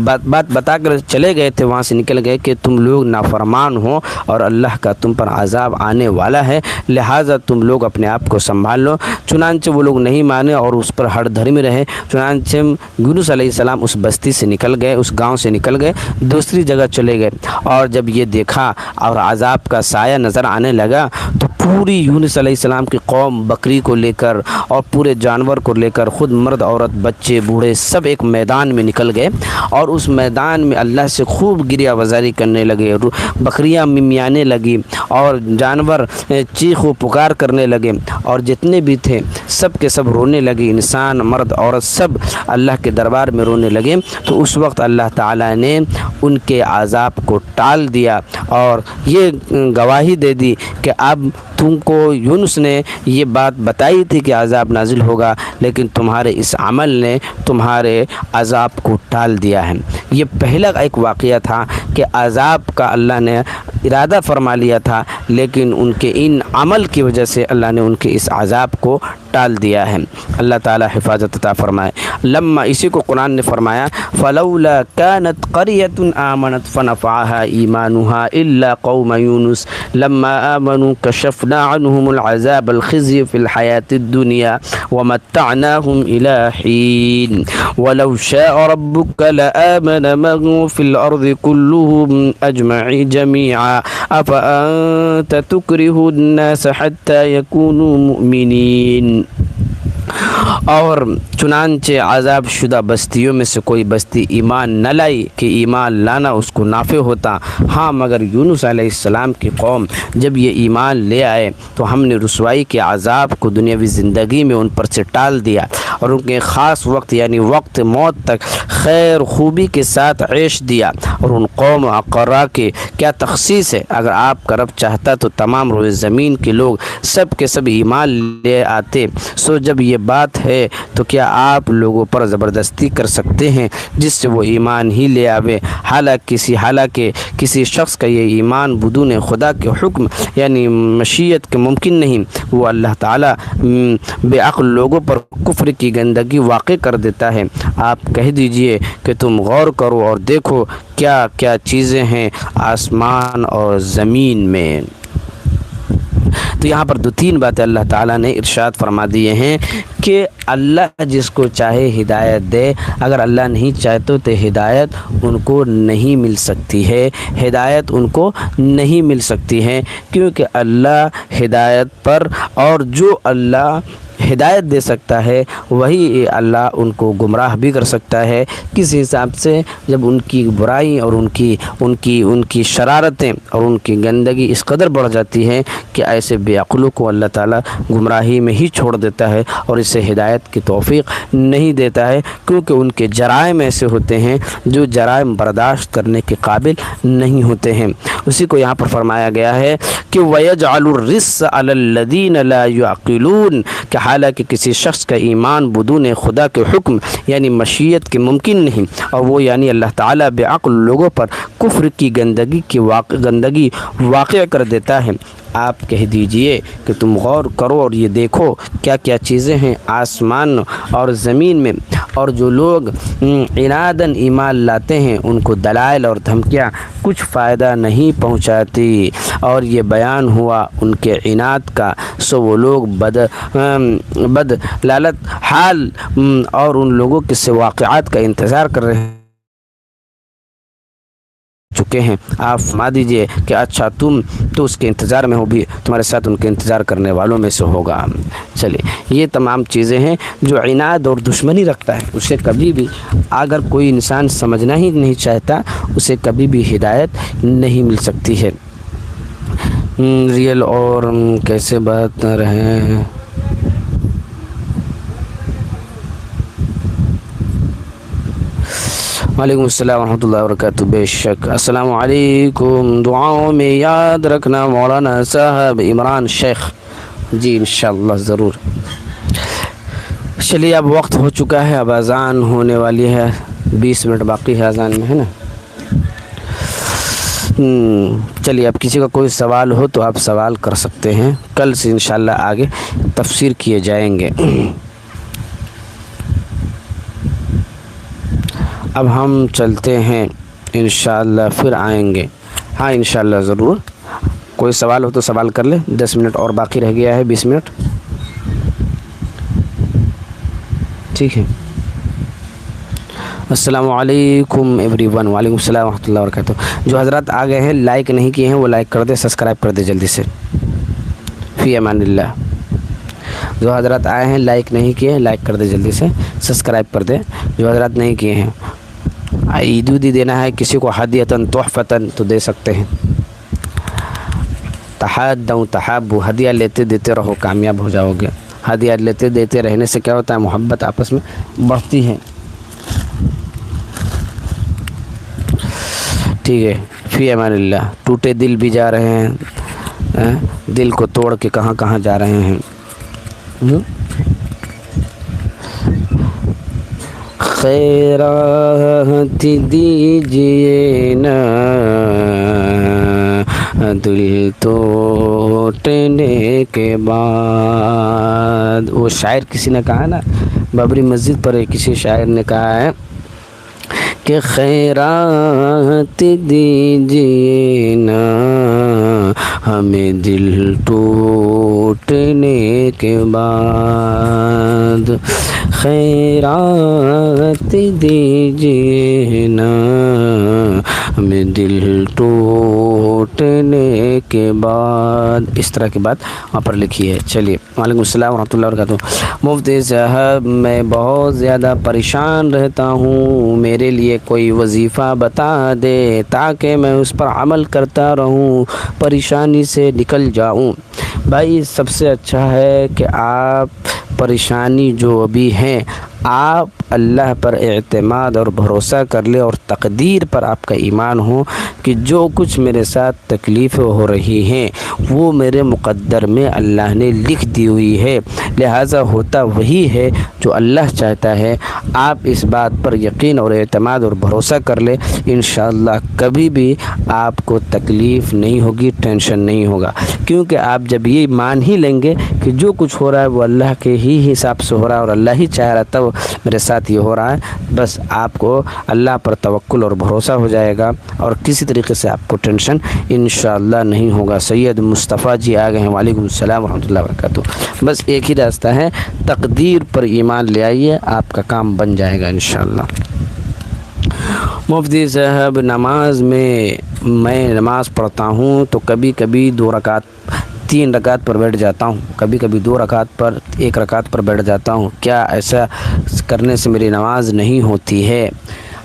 بات بتا کر چلے گئے تھے، وہاں سے نکل گئے کہ تم لوگ نافرمان ہو اور اللہ کا تم پر عذاب آنے والا ہے، لہٰذا تم لوگ اپنے آپ کو سنبھال لو۔ چنانچہ وہ لوگ نہیں مانے اور اس پر ہٹ دھرمی رہے۔ چنانچہ یونس علیہ السلام اس بستی سے نکل گئے، اس گاؤں سے نکل گئے، دوسری جگہ چلے گئے، اور جب یہ دیکھا اور عذاب کا سایہ نظر آنے لگا تو پوری یونس علیہ السلام کی قوم بکری کو لے کر اور پورے جانور کو لے کر، خود مرد عورت بچے بوڑھے سب ایک میدان میں نکل گئے، اور اس میدان میں اللہ سے خوب گریہ وزاری کرنے لگے، بکریاں ممیانے لگی اور جانور چیخ و پکار کرنے لگے، اور جتنے بھی تھے سب کے سب رونے لگے، انسان مرد عورت سب اللہ کے دربار میں رونے لگے۔ تو اس وقت اللہ تعالیٰ نے ان کے عذاب کو ٹال دیا اور یہ گواہی دے دی کہ اب تم کو یونس نے یہ بات بتائی تھی کہ عذاب نازل ہوگا، لیکن تمہارے اس عمل نے تمہارے عذاب کو ٹال دیا ہے۔ یہ پہلا ایک واقعہ تھا کہ عذاب کا اللہ نے ارادہ فرما لیا تھا، لیکن ان کے ان عمل کی وجہ سے اللہ نے ان کے اس عذاب کو ٹال دیا ہے۔ اللہ تعالی حفاظت عطا فرمائے۔ لما، اسی کو قرآن نے فرمایا فلولا كانت قرية آمنت فنفعها إيمانها إلا قوم يونس لما آمنوا كشفنا عنهم العذاب الخزي في الحياة الدنيا ومتعناهم إلى حين ولو شاء ربك لآمن من في الأرض كلهم أجمعين جميعا أفأنت تكره الناس حتى يكونوا مؤمنين۔ اور چنانچہ عذاب شدہ بستیوں میں سے کوئی بستی ایمان نہ لائی کہ ایمان لانا اس کو نافع ہوتا، ہاں مگر یونس علیہ السلام کی قوم جب یہ ایمان لے آئے تو ہم نے رسوائی کے عذاب کو دنیاوی زندگی میں ان پر سے ٹال دیا، اور ان کے خاص وقت یعنی وقت موت تک خیر خوبی کے ساتھ عیش دیا۔ اور ان قوم عقرا کے کیا تخصیص ہے، اگر آپ کا رب چاہتا تو تمام روئے زمین کے لوگ سب کے سب ایمان لے آتے۔ سو جب یہ بات ہے تو کیا آپ لوگوں پر زبردستی کر سکتے ہیں جس سے وہ ایمان ہی لے آوے؟ حالانکہ کسی شخص کا یہ ایمان بدون خدا کے حکم یعنی مشیت کے ممکن نہیں، وہ اللہ تعالیٰ بے عقل لوگوں پر کفر کی گندگی واقع کر دیتا ہے۔ آپ کہہ دیجئے کہ تم غور کرو اور دیکھو کیا کیا چیزیں ہیں آسمان اور زمین میں۔ تو یہاں پر 2-3 باتیں اللہ تعالیٰ نے ارشاد فرما دیے ہیں کہ اللہ جس کو چاہے ہدایت دے، اگر اللہ نہیں چاہتے تو ہدایت ان کو نہیں مل سکتی ہے، ہدایت ان کو نہیں مل سکتی ہے، کیونکہ اللہ ہدایت پر، اور جو اللہ ہدایت دے سکتا ہے وہی اللہ ان کو گمراہ بھی کر سکتا ہے۔ کس حساب سے؟ جب ان کی برائی اور ان کی شرارتیں اور ان کی گندگی اس قدر بڑھ جاتی ہے کہ ایسے بے عقلوں کو اللہ تعالیٰ گمراہی میں ہی چھوڑ دیتا ہے اور اسے ہدایت کی توفیق نہیں دیتا ہے، کیونکہ ان کے جرائم ایسے ہوتے ہیں جو جرائم برداشت کرنے کے قابل نہیں ہوتے ہیں۔ اسی کو یہاں پر فرمایا گیا ہے کہ وَيَجْعَلُ الرِّجْسَ عَلَى الَّذِينَ لَا يُعْقِلُونَ، کہ حالانکہ کسی شخص کا ایمان بدون خدا کے حکم یعنی مشیت کے ممکن نہیں، اور وہ یعنی اللہ تعالیٰ بے عقل لوگوں پر کفر کی گندگی واقع کر دیتا ہے۔ آپ کہہ دیجئے کہ تم غور کرو اور یہ دیکھو کیا کیا چیزیں ہیں آسمان اور زمین میں، اور جو لوگ عناداً ایمان لاتے ہیں ان کو دلائل اور دھمکیاں کچھ فائدہ نہیں پہنچاتی، اور یہ بیان ہوا ان کے عناد کا، سو وہ لوگ بد لالت حال اور ان لوگوں کے سے واقعات کا انتظار کر رہے ہیں چکے ہیں۔ آپ فرما دیجئے کہ اچھا تم تو اس کے انتظار میں ہو، بھی تمہارے ساتھ ان کے انتظار کرنے والوں میں سے ہوگا۔ چلیے، یہ تمام چیزیں ہیں جو عناد اور دشمنی رکھتا ہے، اسے کبھی بھی اگر کوئی انسان سمجھنا ہی نہیں چاہتا اسے کبھی بھی ہدایت نہیں مل سکتی ہے۔ ریئل اور کیسے بات رہے ہیں؟ وعلیکم السلام ورحمۃ اللہ وبرکاتہ۔ بے شک، السلام علیکم، دعاؤں میں یاد رکھنا مولانا صاحب عمران شیخ۔ جی انشاءاللہ ضرور۔ چلیے، اب وقت ہو چکا ہے، اب اذان ہونے والی ہے، 20 منٹ باقی ہے اذان میں، ہے نا؟ چلیے اب کسی کا کوئی سوال ہو تو آپ سوال کر سکتے ہیں، کل سے انشاءاللہ آگے تفسیر کیے جائیں گے۔ اب ہم چلتے ہیں انشاءاللہ، پھر آئیں گے۔ ہاں انشاءاللہ ضرور، کوئی سوال ہو تو سوال کر لیں، 10 منٹ اور باقی رہ گیا ہے، 20 منٹ، ٹھیک ہے۔ السلام علیکم ایوری ون، وعلیکم السلام ورحمۃ اللہ وبرکاتہ۔ جو حضرات آ گئے ہیں لائک نہیں کیے ہیں وہ لائک کر دیں، سبسکرائب کر دیں جلدی سے، فی امان اللہ۔ جو حضرات آئے ہیں لائک نہیں کیے ہیں لائک کر دیں جلدی سے، سبسکرائب کر دیں جو حضرات نہیں کیے ہیں۔ عیدودی دینا ہے کسی کو ہدیتاً تحفتاً تو دے سکتے ہیں۔ تحادوا تحابوا، ہدیہ لیتے دیتے رہو، کامیاب ہو جاؤ گے۔ ہدیہ لیتے دیتے رہنے سے کیا ہوتا ہے؟ محبت آپس میں بڑھتی ہے، ٹھیک ہے۔ فی امان اللہ۔ ٹوٹے دل بھی جا رہے ہیں، دل کو توڑ کے کہاں کہاں جا رہے ہیں۔ خیرات دیجیے نا دل ٹوٹنے کے بعد، وہ شاعر کسی نے کہا نا، بابری مسجد پر کسی شاعر نے کہا ہے کہ خیرات دیجیے نا ہمیں دل ٹوٹنے کے بعد، خیرات دیجیے نا ہمیں دل ٹوٹنے کے بعد، اس طرح کی بات وہاں پر لکھی ہے۔ چلیے، وعلیکم السلام ورحمۃ اللہ وبرکاتہ۔ مفتی صاحب میں بہت زیادہ پریشان رہتا ہوں، میرے لیے کوئی وظیفہ بتا دے تاکہ میں اس پر عمل کرتا رہوں، پریشانی سے نکل جاؤں۔ بھائی سب سے اچھا ہے کہ آپ پریشانی جو ابھی ہیں آپ اللہ پر اعتماد اور بھروسہ کر لیں، اور تقدیر پر آپ کا ایمان ہو کہ جو کچھ میرے ساتھ تکلیفیں ہو رہی ہیں وہ میرے مقدر میں اللہ نے لکھ دی ہوئی ہے، لہٰذا ہوتا وہی ہے جو اللہ چاہتا ہے۔ آپ اس بات پر یقین اور اعتماد اور بھروسہ کر لیں، انشاءاللہ کبھی بھی آپ کو تکلیف نہیں ہوگی، ٹینشن نہیں ہوگا، کیونکہ آپ جب یہ مان ہی لیں گے کہ جو کچھ ہو رہا ہے وہ اللہ کے ہی حساب سے ہو رہا ہے اور اللہ ہی چاہ رہا تب میرے ساتھ یہ ہو رہا ہے، بس آپ کو اللہ پر توکل اور بھروسہ ہو جائے گا اور کسی طریقے سے آپ کو ٹینشن انشاءاللہ نہیں ہوگا۔ سید مصطفیٰ جی آ گئے ہیں، وعلیکم السلام ورحمۃ اللہ وبرکاتہ۔ بس ایک ہی راستہ ہے، تقدیر پر ایمان لے آئیے، آپ کا کام بن جائے گا انشاءاللہ۔ مفتی صاحب نماز میں نماز پڑھتا ہوں تو کبھی کبھی 3 رکعت پر بیٹھ جاتا ہوں، کبھی کبھی 2 رکعت پر 1 رکعت پر بیٹھ جاتا ہوں، کیا ایسا کرنے سے میری نماز نہیں ہوتی ہے؟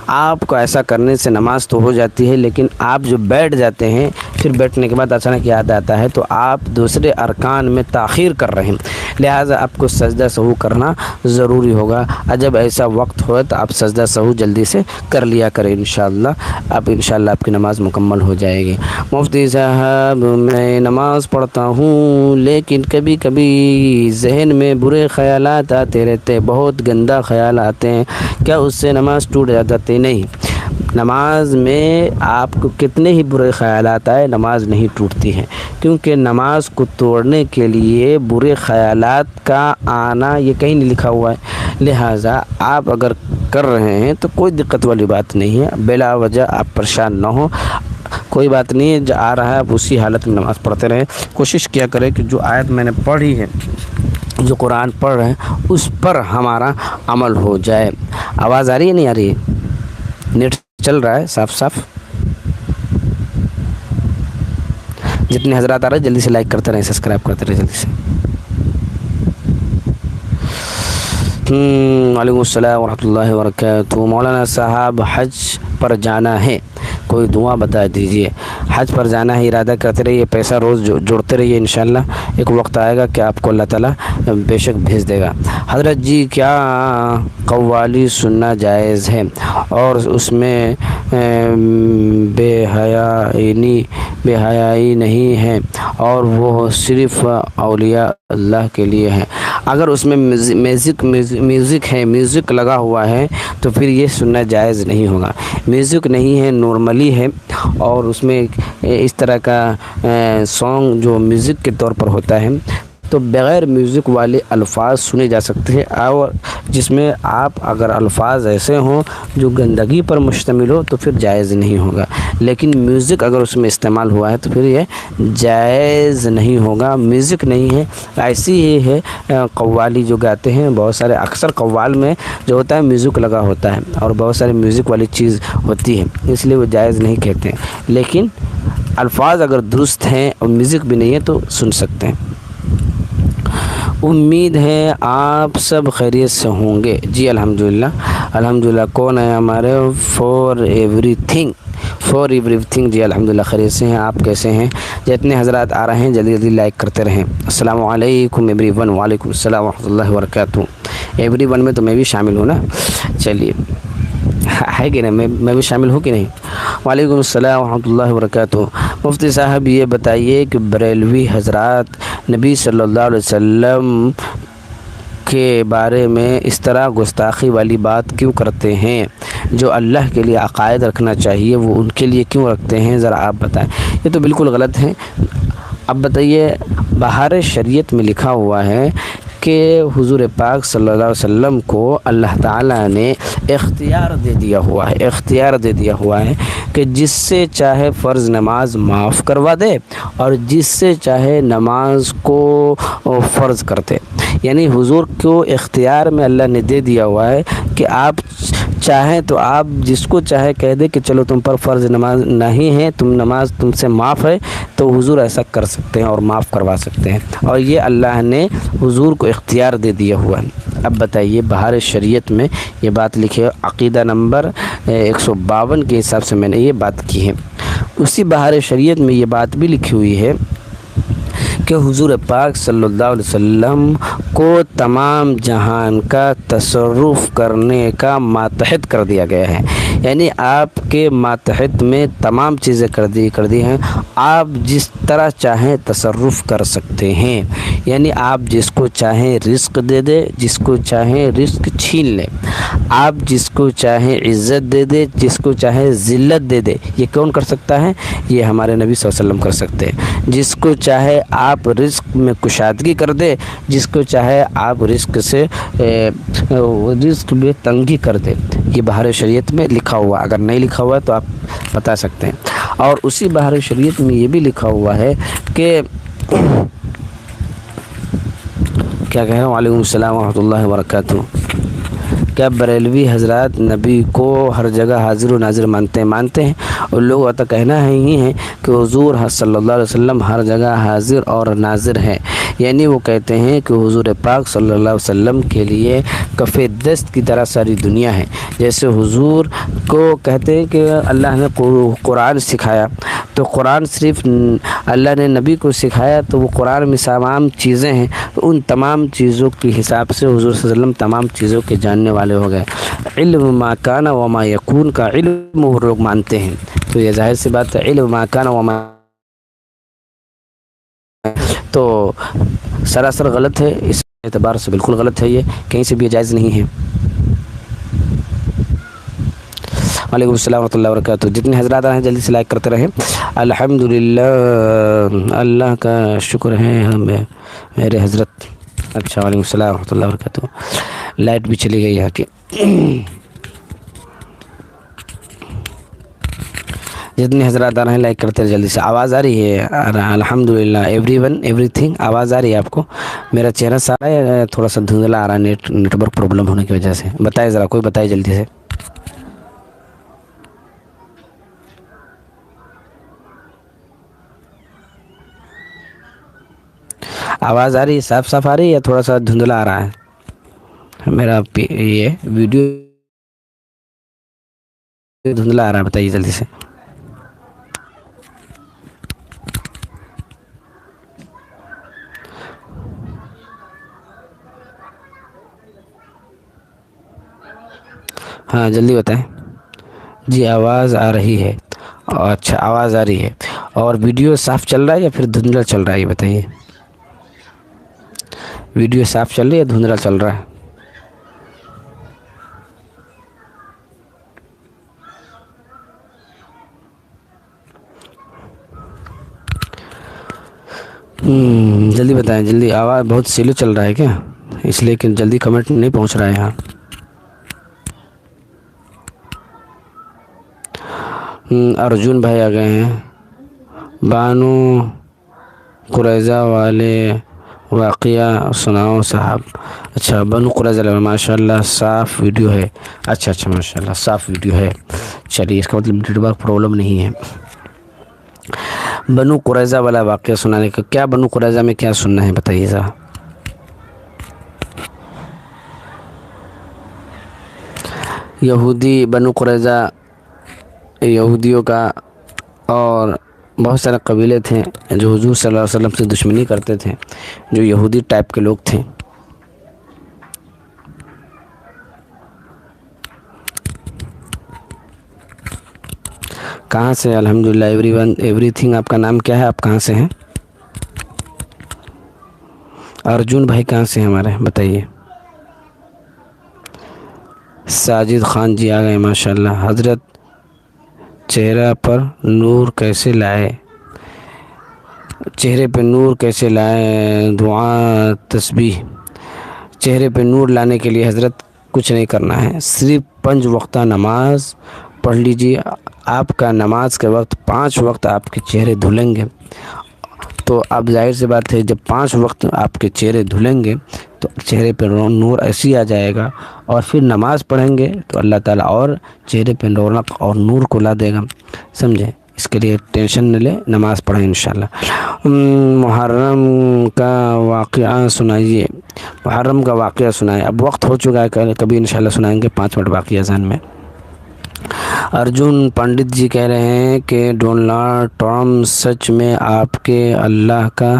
آپ کو ایسا کرنے سے نماز تو ہو جاتی ہے، لیکن آپ جو بیٹھ جاتے ہیں پھر بیٹھنے کے بعد اچانک یاد آتا ہے تو آپ دوسرے ارکان میں تاخیر کر رہے ہیں، لہٰذا آپ کو سجدہ سہو کرنا ضروری ہوگا۔ جب ایسا وقت ہو تو آپ سجدہ سہو جلدی سے کر لیا کریں، انشاءاللہ آپ کی نماز مکمل ہو جائے گی۔ مفتی صاحب میں نماز پڑھتا ہوں لیکن کبھی کبھی ذہن میں برے خیالات آتے رہتے، بہت گندہ خیال آتے ہیں، کیا اس سے نماز ٹوٹ جاتی؟ نہیں، نماز میں آپ کو کتنے ہی برے خیالات آئے نماز نہیں ٹوٹتی ہے، کیونکہ نماز کو توڑنے کے لیے برے خیالات کا آنا یہ کہیں نہیں لکھا ہوا ہے، لہٰذا آپ اگر کر رہے ہیں تو کوئی دقت والی بات نہیں ہے، بلا وجہ آپ پریشان نہ ہو، کوئی بات نہیں ہے، جو آ رہا ہے آپ اسی حالت میں نماز پڑھتے رہیں۔ کوشش کیا کریں کہ جو آیت میں نے پڑھی ہے، جو قرآن پڑھ رہے ہیں اس پر ہمارا عمل ہو جائے۔ آواز آ رہی ہے نہیں آ رہی ہے؟ نیٹ چل رہا ہے صاف صاف؟ جتنے حضرات آ رہے ہیں جلدی سے لائک کرتے رہیں، سبسکرائب کرتے رہیں جلدی سے۔ وعلیکم السلام ورحمۃ اللہ وبرکاتہ۔ مولانا صاحب حج پر جانا ہے، کوئی دعا بتا دیجیے۔ حج پر جانا ہے، ارادہ کرتے رہیے، پیسہ روز جوڑتے رہیے، انشاءاللہ ایک وقت آئے گا کہ آپ کو اللہ تعالیٰ بے شک بھیج دے گا۔ حضرت جی کیا قوالی سننا جائز ہے اور اس میں بے حیائی نہیں ہے اور وہ صرف اولیاء اللہ کے لیے ہے؟ اگر اس میں میوزک ہے، میوزک لگا ہوا ہے تو پھر یہ سننا جائز نہیں ہوگا۔ میوزک نہیں ہے، نارملی ہے، اور اس میں اس طرح کا سانگ جو میوزک کے طور پر ہوتا ہے تو بغیر میوزک والے الفاظ سنے جا سکتے ہیں، اور جس میں آپ اگر الفاظ ایسے ہوں جو گندگی پر مشتمل ہو تو پھر جائز نہیں ہوگا، لیکن میوزک اگر اس میں استعمال ہوا ہے تو پھر یہ جائز نہیں ہوگا۔ میوزک نہیں ہے، ایسی ہی ہے قوالی جو گاتے ہیں، بہت سارے اکثر قوال میں جو ہوتا ہے میوزک لگا ہوتا ہے اور بہت سارے میوزک والی چیز ہوتی ہے، اس لیے وہ جائز نہیں کہتے ہیں، لیکن الفاظ اگر درست ہیں اور میوزک بھی نہیں ہے تو سن سکتے ہیں۔ امید ہے آپ سب خیریت سے ہوں گے۔ جی الحمدللہ الحمدللہ۔ کون ہے ہمارے؟ فور ایوری تھنگ، جی الحمدللہ خیریت سے ہیں۔ آپ کیسے ہیں؟ جتنے حضرات آ رہے ہیں جلدی جلدی لائک کرتے رہیں۔ السلام علیکم ایوری ون۔ وعلیکم السلام ورحمۃ اللہ وبرکاتہ۔ ایوری ون میں تو میں بھی شامل ہوں نا، چلیے ہے کہ نہیں، میں بھی شامل ہوں کہ نہیں؟ وعلیکم السلام ورحمۃ اللہ وبرکاتہ۔ مفتی صاحب یہ بتائیے کہ بریلوی حضرات نبی صلی اللہ علیہ وسلم کے بارے میں اس طرح گستاخی والی بات کیوں کرتے ہیں؟ جو اللہ کے لیے عقائد رکھنا چاہیے وہ ان کے لیے کیوں رکھتے ہیں؟ ذرا آپ بتائیں۔ یہ تو بالکل غلط ہے۔ اب بتائیے، بہار شریعت میں لکھا ہوا ہے کہ حضور پاک صلی اللہ علیہ وسلم کو اللہ تعالیٰ نے اختیار دے دیا ہوا ہے کہ جس سے چاہے فرض نماز معاف کروا دے اور جس سے چاہے نماز کو فرض کر دے۔ یعنی حضور کو اختیار میں اللہ نے دے دیا ہوا ہے کہ آپ چاہیں تو آپ جس کو چاہے کہہ دے کہ چلو تم پر فرض نماز نہیں ہے، نماز تم سے معاف ہے، تو حضور ایسا کر سکتے ہیں اور معاف کروا سکتے ہیں، اور یہ اللہ نے حضور کو اختیار دے دیا ہوا ہے۔ اب بتائیے، بہار شریعت میں یہ بات لکھی ہے، عقیدہ نمبر 152 کے حساب سے میں نے یہ بات کی ہے۔ اسی بہار شریعت میں یہ بات بھی لکھی ہوئی ہے کہ حضور پاک صلی اللہ علیہ وسلم کو تمام جہان کا تصرف کرنے کا ماتحت کر دیا گیا ہے، یعنی آپ کے ماتحت میں تمام چیزیں کر دی ہیں، آپ جس طرح چاہیں تصرف کر سکتے ہیں، یعنی آپ جس کو چاہیں رزق دے دے، جس کو چاہیں رزق چھین لے، آپ جس کو چاہیں عزت دے دے، جس کو چاہیں ذلت دے دے۔ یہ کون کر سکتا ہے؟ یہ ہمارے نبی صلی اللہ علیہ وسلم کر سکتے ہیں۔ جس کو چاہے آپ رزق میں کشادگی کر دے، جس کو چاہے آپ رزق میں تنگی کر دے۔ یہ بہار شریعت میں لکھا ہوا، اگر نہیں لکھا ہوا تو آپ بتا سکتے ہیں۔ اور اسی بہار شریعت میں یہ بھی لکھا ہوا ہے کہ کیا کہہ رہا ہوں؟ وعلیکم السلام ورحمۃ اللہ وبرکاتہ۔ کیا بریلوی حضرات نبی کو ہر جگہ حاضر و ناظر مانتے ہیں؟ اور لوگوں کا کہنا ہے ہی ہے کہ حضور صلی اللہ علیہ وسلم ہر جگہ حاضر اور ناظر ہیں، یعنی وہ کہتے ہیں کہ حضور پاک صلی اللہ علیہ وسلم کے لیے کف دست کی طرح ساری دنیا ہے۔ جیسے حضور کو کہتے ہیں کہ اللہ نے قرآن سکھایا، تو قرآن صرف اللہ نے نبی کو سکھایا تو وہ قرآن میں تمام چیزیں ہیں، تو ان تمام چیزوں کے حساب سے حضور صلی اللہ علیہ وسلم تمام چیزوں کے جاننے والے ہو گئے۔ علم ما کان وما یکون کا علم وہ لوگ مانتے ہیں، تو یہ ظاہر سی بات ہے، علم ما کان وما تو سراسر غلط ہے، اس اعتبار سے بالکل غلط ہے، یہ کہیں سے بھی جائز نہیں ہے۔ وعلیکم السلام ورحمۃ اللہ وبرکاتہ۔ جتنے حضرات آ رہے ہیں جلدی سے لائک کرتے رہیں۔ الحمدللہ، اللہ کا شکر ہے ہمیں میرے حضرت۔ اچھا، وعلیکم السلام ورحمۃ اللہ وبرکاتہ۔ لائٹ بھی چلی گئی یہاں کی۔ جتنے حضرات آ رہے ہیں لائک کرتے ہیں جلدی سے۔ آواز آ رہی ہے؟ الحمدللہ ایوری ون ایوری تھنگ، آواز آ رہی ہے آپ کو؟ میرا چہرہ سارا ہے تھوڑا سا دھندلا آ رہا ہے نیٹ ورک پرابلم ہونے کی وجہ سے۔ بتائے ذرا، کوئی بتائے جلدی سے۔ آواز آ رہی ہے؟ صاف صاف آ رہی ہے یا تھوڑا سا دھندلا آ رہا ہے؟ میرا یہ ویڈیو دھندلا آ رہا ہے، بتائیے جلدی سے۔ ہاں جلدی بتائیں۔ جی آواز آ رہی ہے۔ اچھا، آواز آ رہی ہے، اور ویڈیو صاف چل رہا ہے یا پھر دھندلا چل رہا ہے؟ یہ بتائیے۔ ویڈیو صاف چل رہی ہے، دھندلا چل رہا ہے؟ جلدی بتائیں، جلدی، آواز بہت سلو چل رہا ہے کیا؟ اس لیے کہ جلدی کمنٹ نہیں پہنچ رہا ہے یہاں۔ ارجن بھائی آ گئے ہیں۔ بانو قریظہ والے واقعہ سناؤ صاحب۔ اچھا، بنو قریظہ والے، ماشاء اللہ صاف ویڈیو ہے۔ اچھا ماشاء اللہ صاف ویڈیو ہے، چلیے اس کا مطلب نیٹ ورک پرابلم نہیں ہے۔ بنو قریظہ والا واقعہ سنانے کا کیا، بنو قریظہ میں کیا سننا ہے بتائیے ذرا۔ یہودی، بنو قریظہ یہودیوں کا اور بہت سارے قبیلے تھے جو حضور صلی اللہ علیہ وسلم سے دشمنی کرتے تھے، جو یہودی ٹائپ کے لوگ تھے۔ کہاں سے؟ الحمدللہ ایوری تھنگ۔ آپ کا نام کیا ہے؟ آپ کہاں سے ہیں؟ ارجن بھائی کہاں سے ہیں ہمارے، بتائیے۔ ساجد خان جی آ گئے، ماشاء اللہ۔ حضرت چہرہ پر نور کیسے لائے؟ چہرے پہ نور کیسے لائے؟ دعا تسبیح۔ چہرے پہ نور لانے کے لیے حضرت کچھ نہیں کرنا ہے، صرف 5 وقتہ نماز پڑھ لیجیے۔ آپ کا نماز کے وقت 5 وقت آپ کے چہرے دھلیں گے، تو اب ظاہر سی بات ہے جب 5 وقت آپ کے چہرے دھلیں گے تو چہرے پہ نور ایسی آ جائے گا، اور پھر نماز پڑھیں گے تو اللہ تعالیٰ اور چہرے پہ رونق اور نور کو لا دے گا، سمجھے؟ اس کے لیے ٹینشن نہ لے، نماز پڑھیں انشاءاللہ۔ محرم کا واقعہ سنائیے، محرم کا واقعہ سنائیں۔ اب وقت ہو چکا ہے، کبھی انشاءاللہ سنائیں گے، 5 منٹ باقی اذان میں۔ ارجن پنڈت جی کہہ رہے ہیں کہ ڈونلڈ ٹرمپ سچ میں آپ کے اللہ کا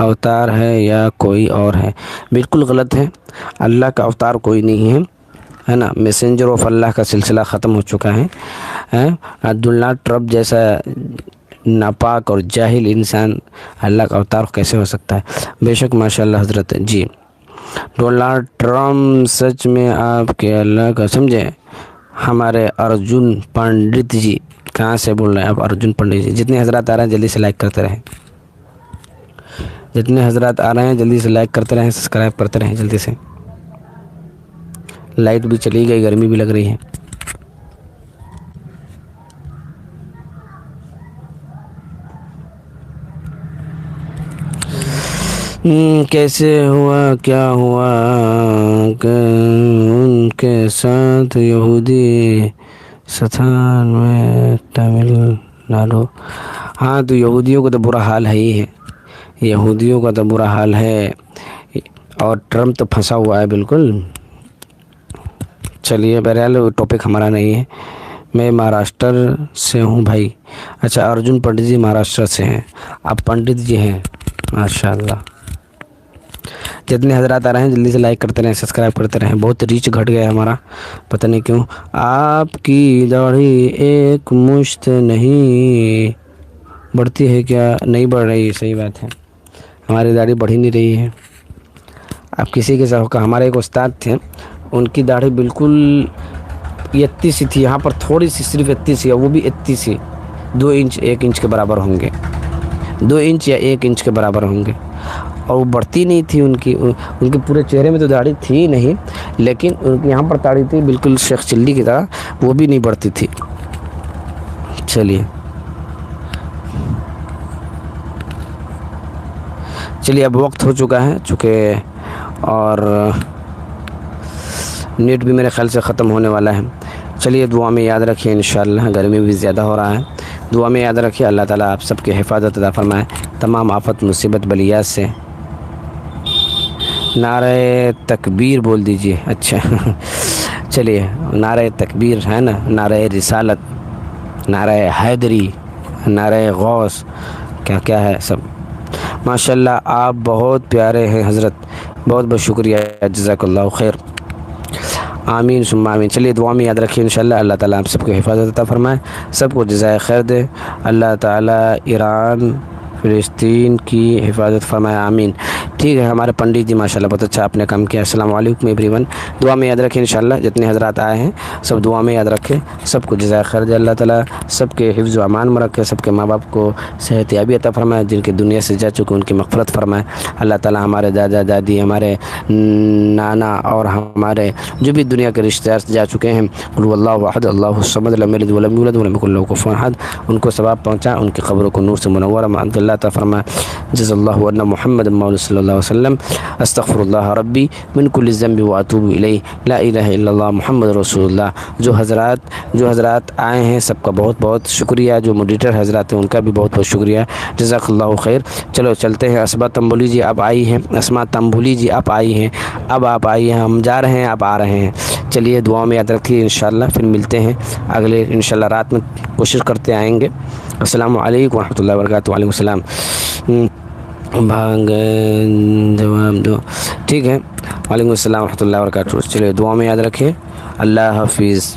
اوتار ہے یا کوئی اور ہے؟ بالکل غلط ہے، اللہ کا اوتار کوئی نہیں ہے نا، میسنجر آف اللہ کا سلسلہ ختم ہو چکا ہے۔ ڈونلڈ ٹرمپ جیسا ناپاک اور جاہل انسان اللہ کا اوتار کیسے ہو سکتا ہے؟ بے شک ماشاء اللہ حضرت جی۔ ڈونلڈ ٹرمپ سچ میں آپ کے اللہ کا، سمجھے؟ ہمارے ارجن پنڈت جی کہاں سے بول رہے ہیں آپ؟ ارجن پنڈت جی، جتنے حضرات آ رہے ہیں جلدی سے لائک کرتے رہیں، جتنے حضرات آ رہے ہیں جلدی سے لائک کرتے رہیں، سبسکرائب کرتے رہیں جلدی سے۔ لائٹ بھی چلی گئی، گرمی بھی لگ رہی ہے۔ کیسے ہوا، کیا ہوا کہ ان کے ساتھ یہودی ستان میں تمل ناڈو؟ ہاں، تو یہودیوں کا تو برا حال ہے ہی ہے، یہودیوں کا تو برا حال ہے، اور ٹرمپ تو پھنسا ہوا ہے بالکل۔ چلیے بہرحال ٹاپک ہمارا نہیں ہے۔ میں مہاراشٹر سے ہوں بھائی۔ اچھا، ارجن پنڈت جی مہاراشٹر سے ہیں، آپ پنڈت جی ہیں، ماشاء اللہ۔ جتنے حضرات آ رہے ہیں جلدی سے لائک کرتے رہیں، سبسکرائب کرتے رہیں۔ بہت ریچ گھٹ گیا ہے ہمارا، پتہ نہیں کیوں۔ آپ کی داڑھی ایک مشت نہیں بڑھتی ہے کیا؟ نہیں بڑھ رہی، صحیح بات ہے، ہماری داڑھی بڑھ ہی نہیں رہی ہے۔ اب کسی کے ساتھ، ہمارے ایک استاد تھے، ان کی داڑھی بالکل اتنی سی تھی، یہاں پر تھوڑی سی، صرف اتنی سی، وہ بھی اتنی سی 2 انچ 1 انچ کے برابر ہوں گے، 2 انچ یا 1 انچ کے برابر ہوں گے، اور وہ بڑھتی نہیں تھی۔ ان کے پورے چہرے میں تو داڑھی تھی ہی نہیں، لیکن ان کی یہاں پر داڑھی تھی بالکل شیخ چلی کی طرح، وہ بھی نہیں بڑھتی تھی۔ چلیے اب وقت ہو چکا ہے چونکہ، اور نیٹ بھی میرے خیال سے ختم ہونے والا ہے۔ چلیے دعا میں یاد رکھیے، انشاءاللہ گرمی بھی زیادہ ہو رہا ہے، دعا میں یاد رکھیے، اللہ تعالیٰ آپ سب کی حفاظت عطا فرمائے تمام آفت مصیبت بلیات سے۔ نعرہ تکبیر بول دیجئے۔ اچھا چلیے، نعرہ تکبیر ہے نا، نعرہ رسالت، نعرہ حیدری، نعرہ غوث، کیا کیا ہے سب۔ ماشاءاللہ آپ بہت پیارے ہیں حضرت، بہت بہت شکریہ، جزاک اللہ خیر، آمین ثم آمین۔ چلیے دعا میں یاد رکھیے انشاءاللہ، اللہ تعالیٰ آپ سب کو حفاظت عطا فرمائے، سب کو جزائے خیر دے، اللہ تعالیٰ ایران فلسطین کی حفاظت فرمائے، آمین۔ ٹھیک ہے ہمارے پنڈت جی ماشاءاللہ بہت اچھا آپ نے کام کیا. السلام علیکم ایوری ون. دعا میں یاد رکھیں انشاءاللہ جتنے حضرات آئے ہیں سب دعا میں یاد رکھیں. سب کو جزائے خیر دے اللہ تعالیٰ, سب کے حفظ و امان میں رکھے, سب کے ماں باپ کو صحت یابی عطا فرمائے, جن کے دنیا سے جا چکے ان کی مغفرت فرمائے. اللہ تعالیٰ ہمارے دادا دادی, ہمارے نانا اور ہمارے جو بھی دنیا کے رشتہ دار جا چکے ہیں, قل هو اللہ احد اللہ الصمد لم یلد ولم یولد ولم یکن له کفوا احد, ان کو ثواب پہنچا, ان کی قبروں کو نور سے منورہ اللہ عطا فرمائے. جزا اللہ عنا محمد مولا صلی اللہ علیہ وسلم. استغفر اللہ ربی من کل ذنب واتوب الیہ, لا الہ الا اللہ محمد رسول اللہ. جو حضرات آئے ہیں سب کا بہت بہت شکریہ, جو موڈیٹر حضرات ہیں ان کا بھی بہت بہت شکریہ, جزاک اللہ خیر. چلو چلتے ہیں. اسما تنبولی جی آپ آئی ہیں, اسما تنبولی جی آپ آئی ہیں, اب آپ آئی ہیں, ہم جا رہے ہیں آپ آ رہے ہیں. چلیے دعا میں یاد رکھیے انشاءاللہ, پھر ملتے ہیں اگلے انشاءاللہ رات میں, کوشش کرتے آئیں گے. السلام علیکم ورحمۃ اللہ وبرکاتہ. وعلیکم السلام. بھاگ جواب دو, ٹھیک ہے. وعلیکم السلام ورحمۃ اللہ وبرکاتہ. چلیے دعا میں یاد رکھیں. اللہ حافظ.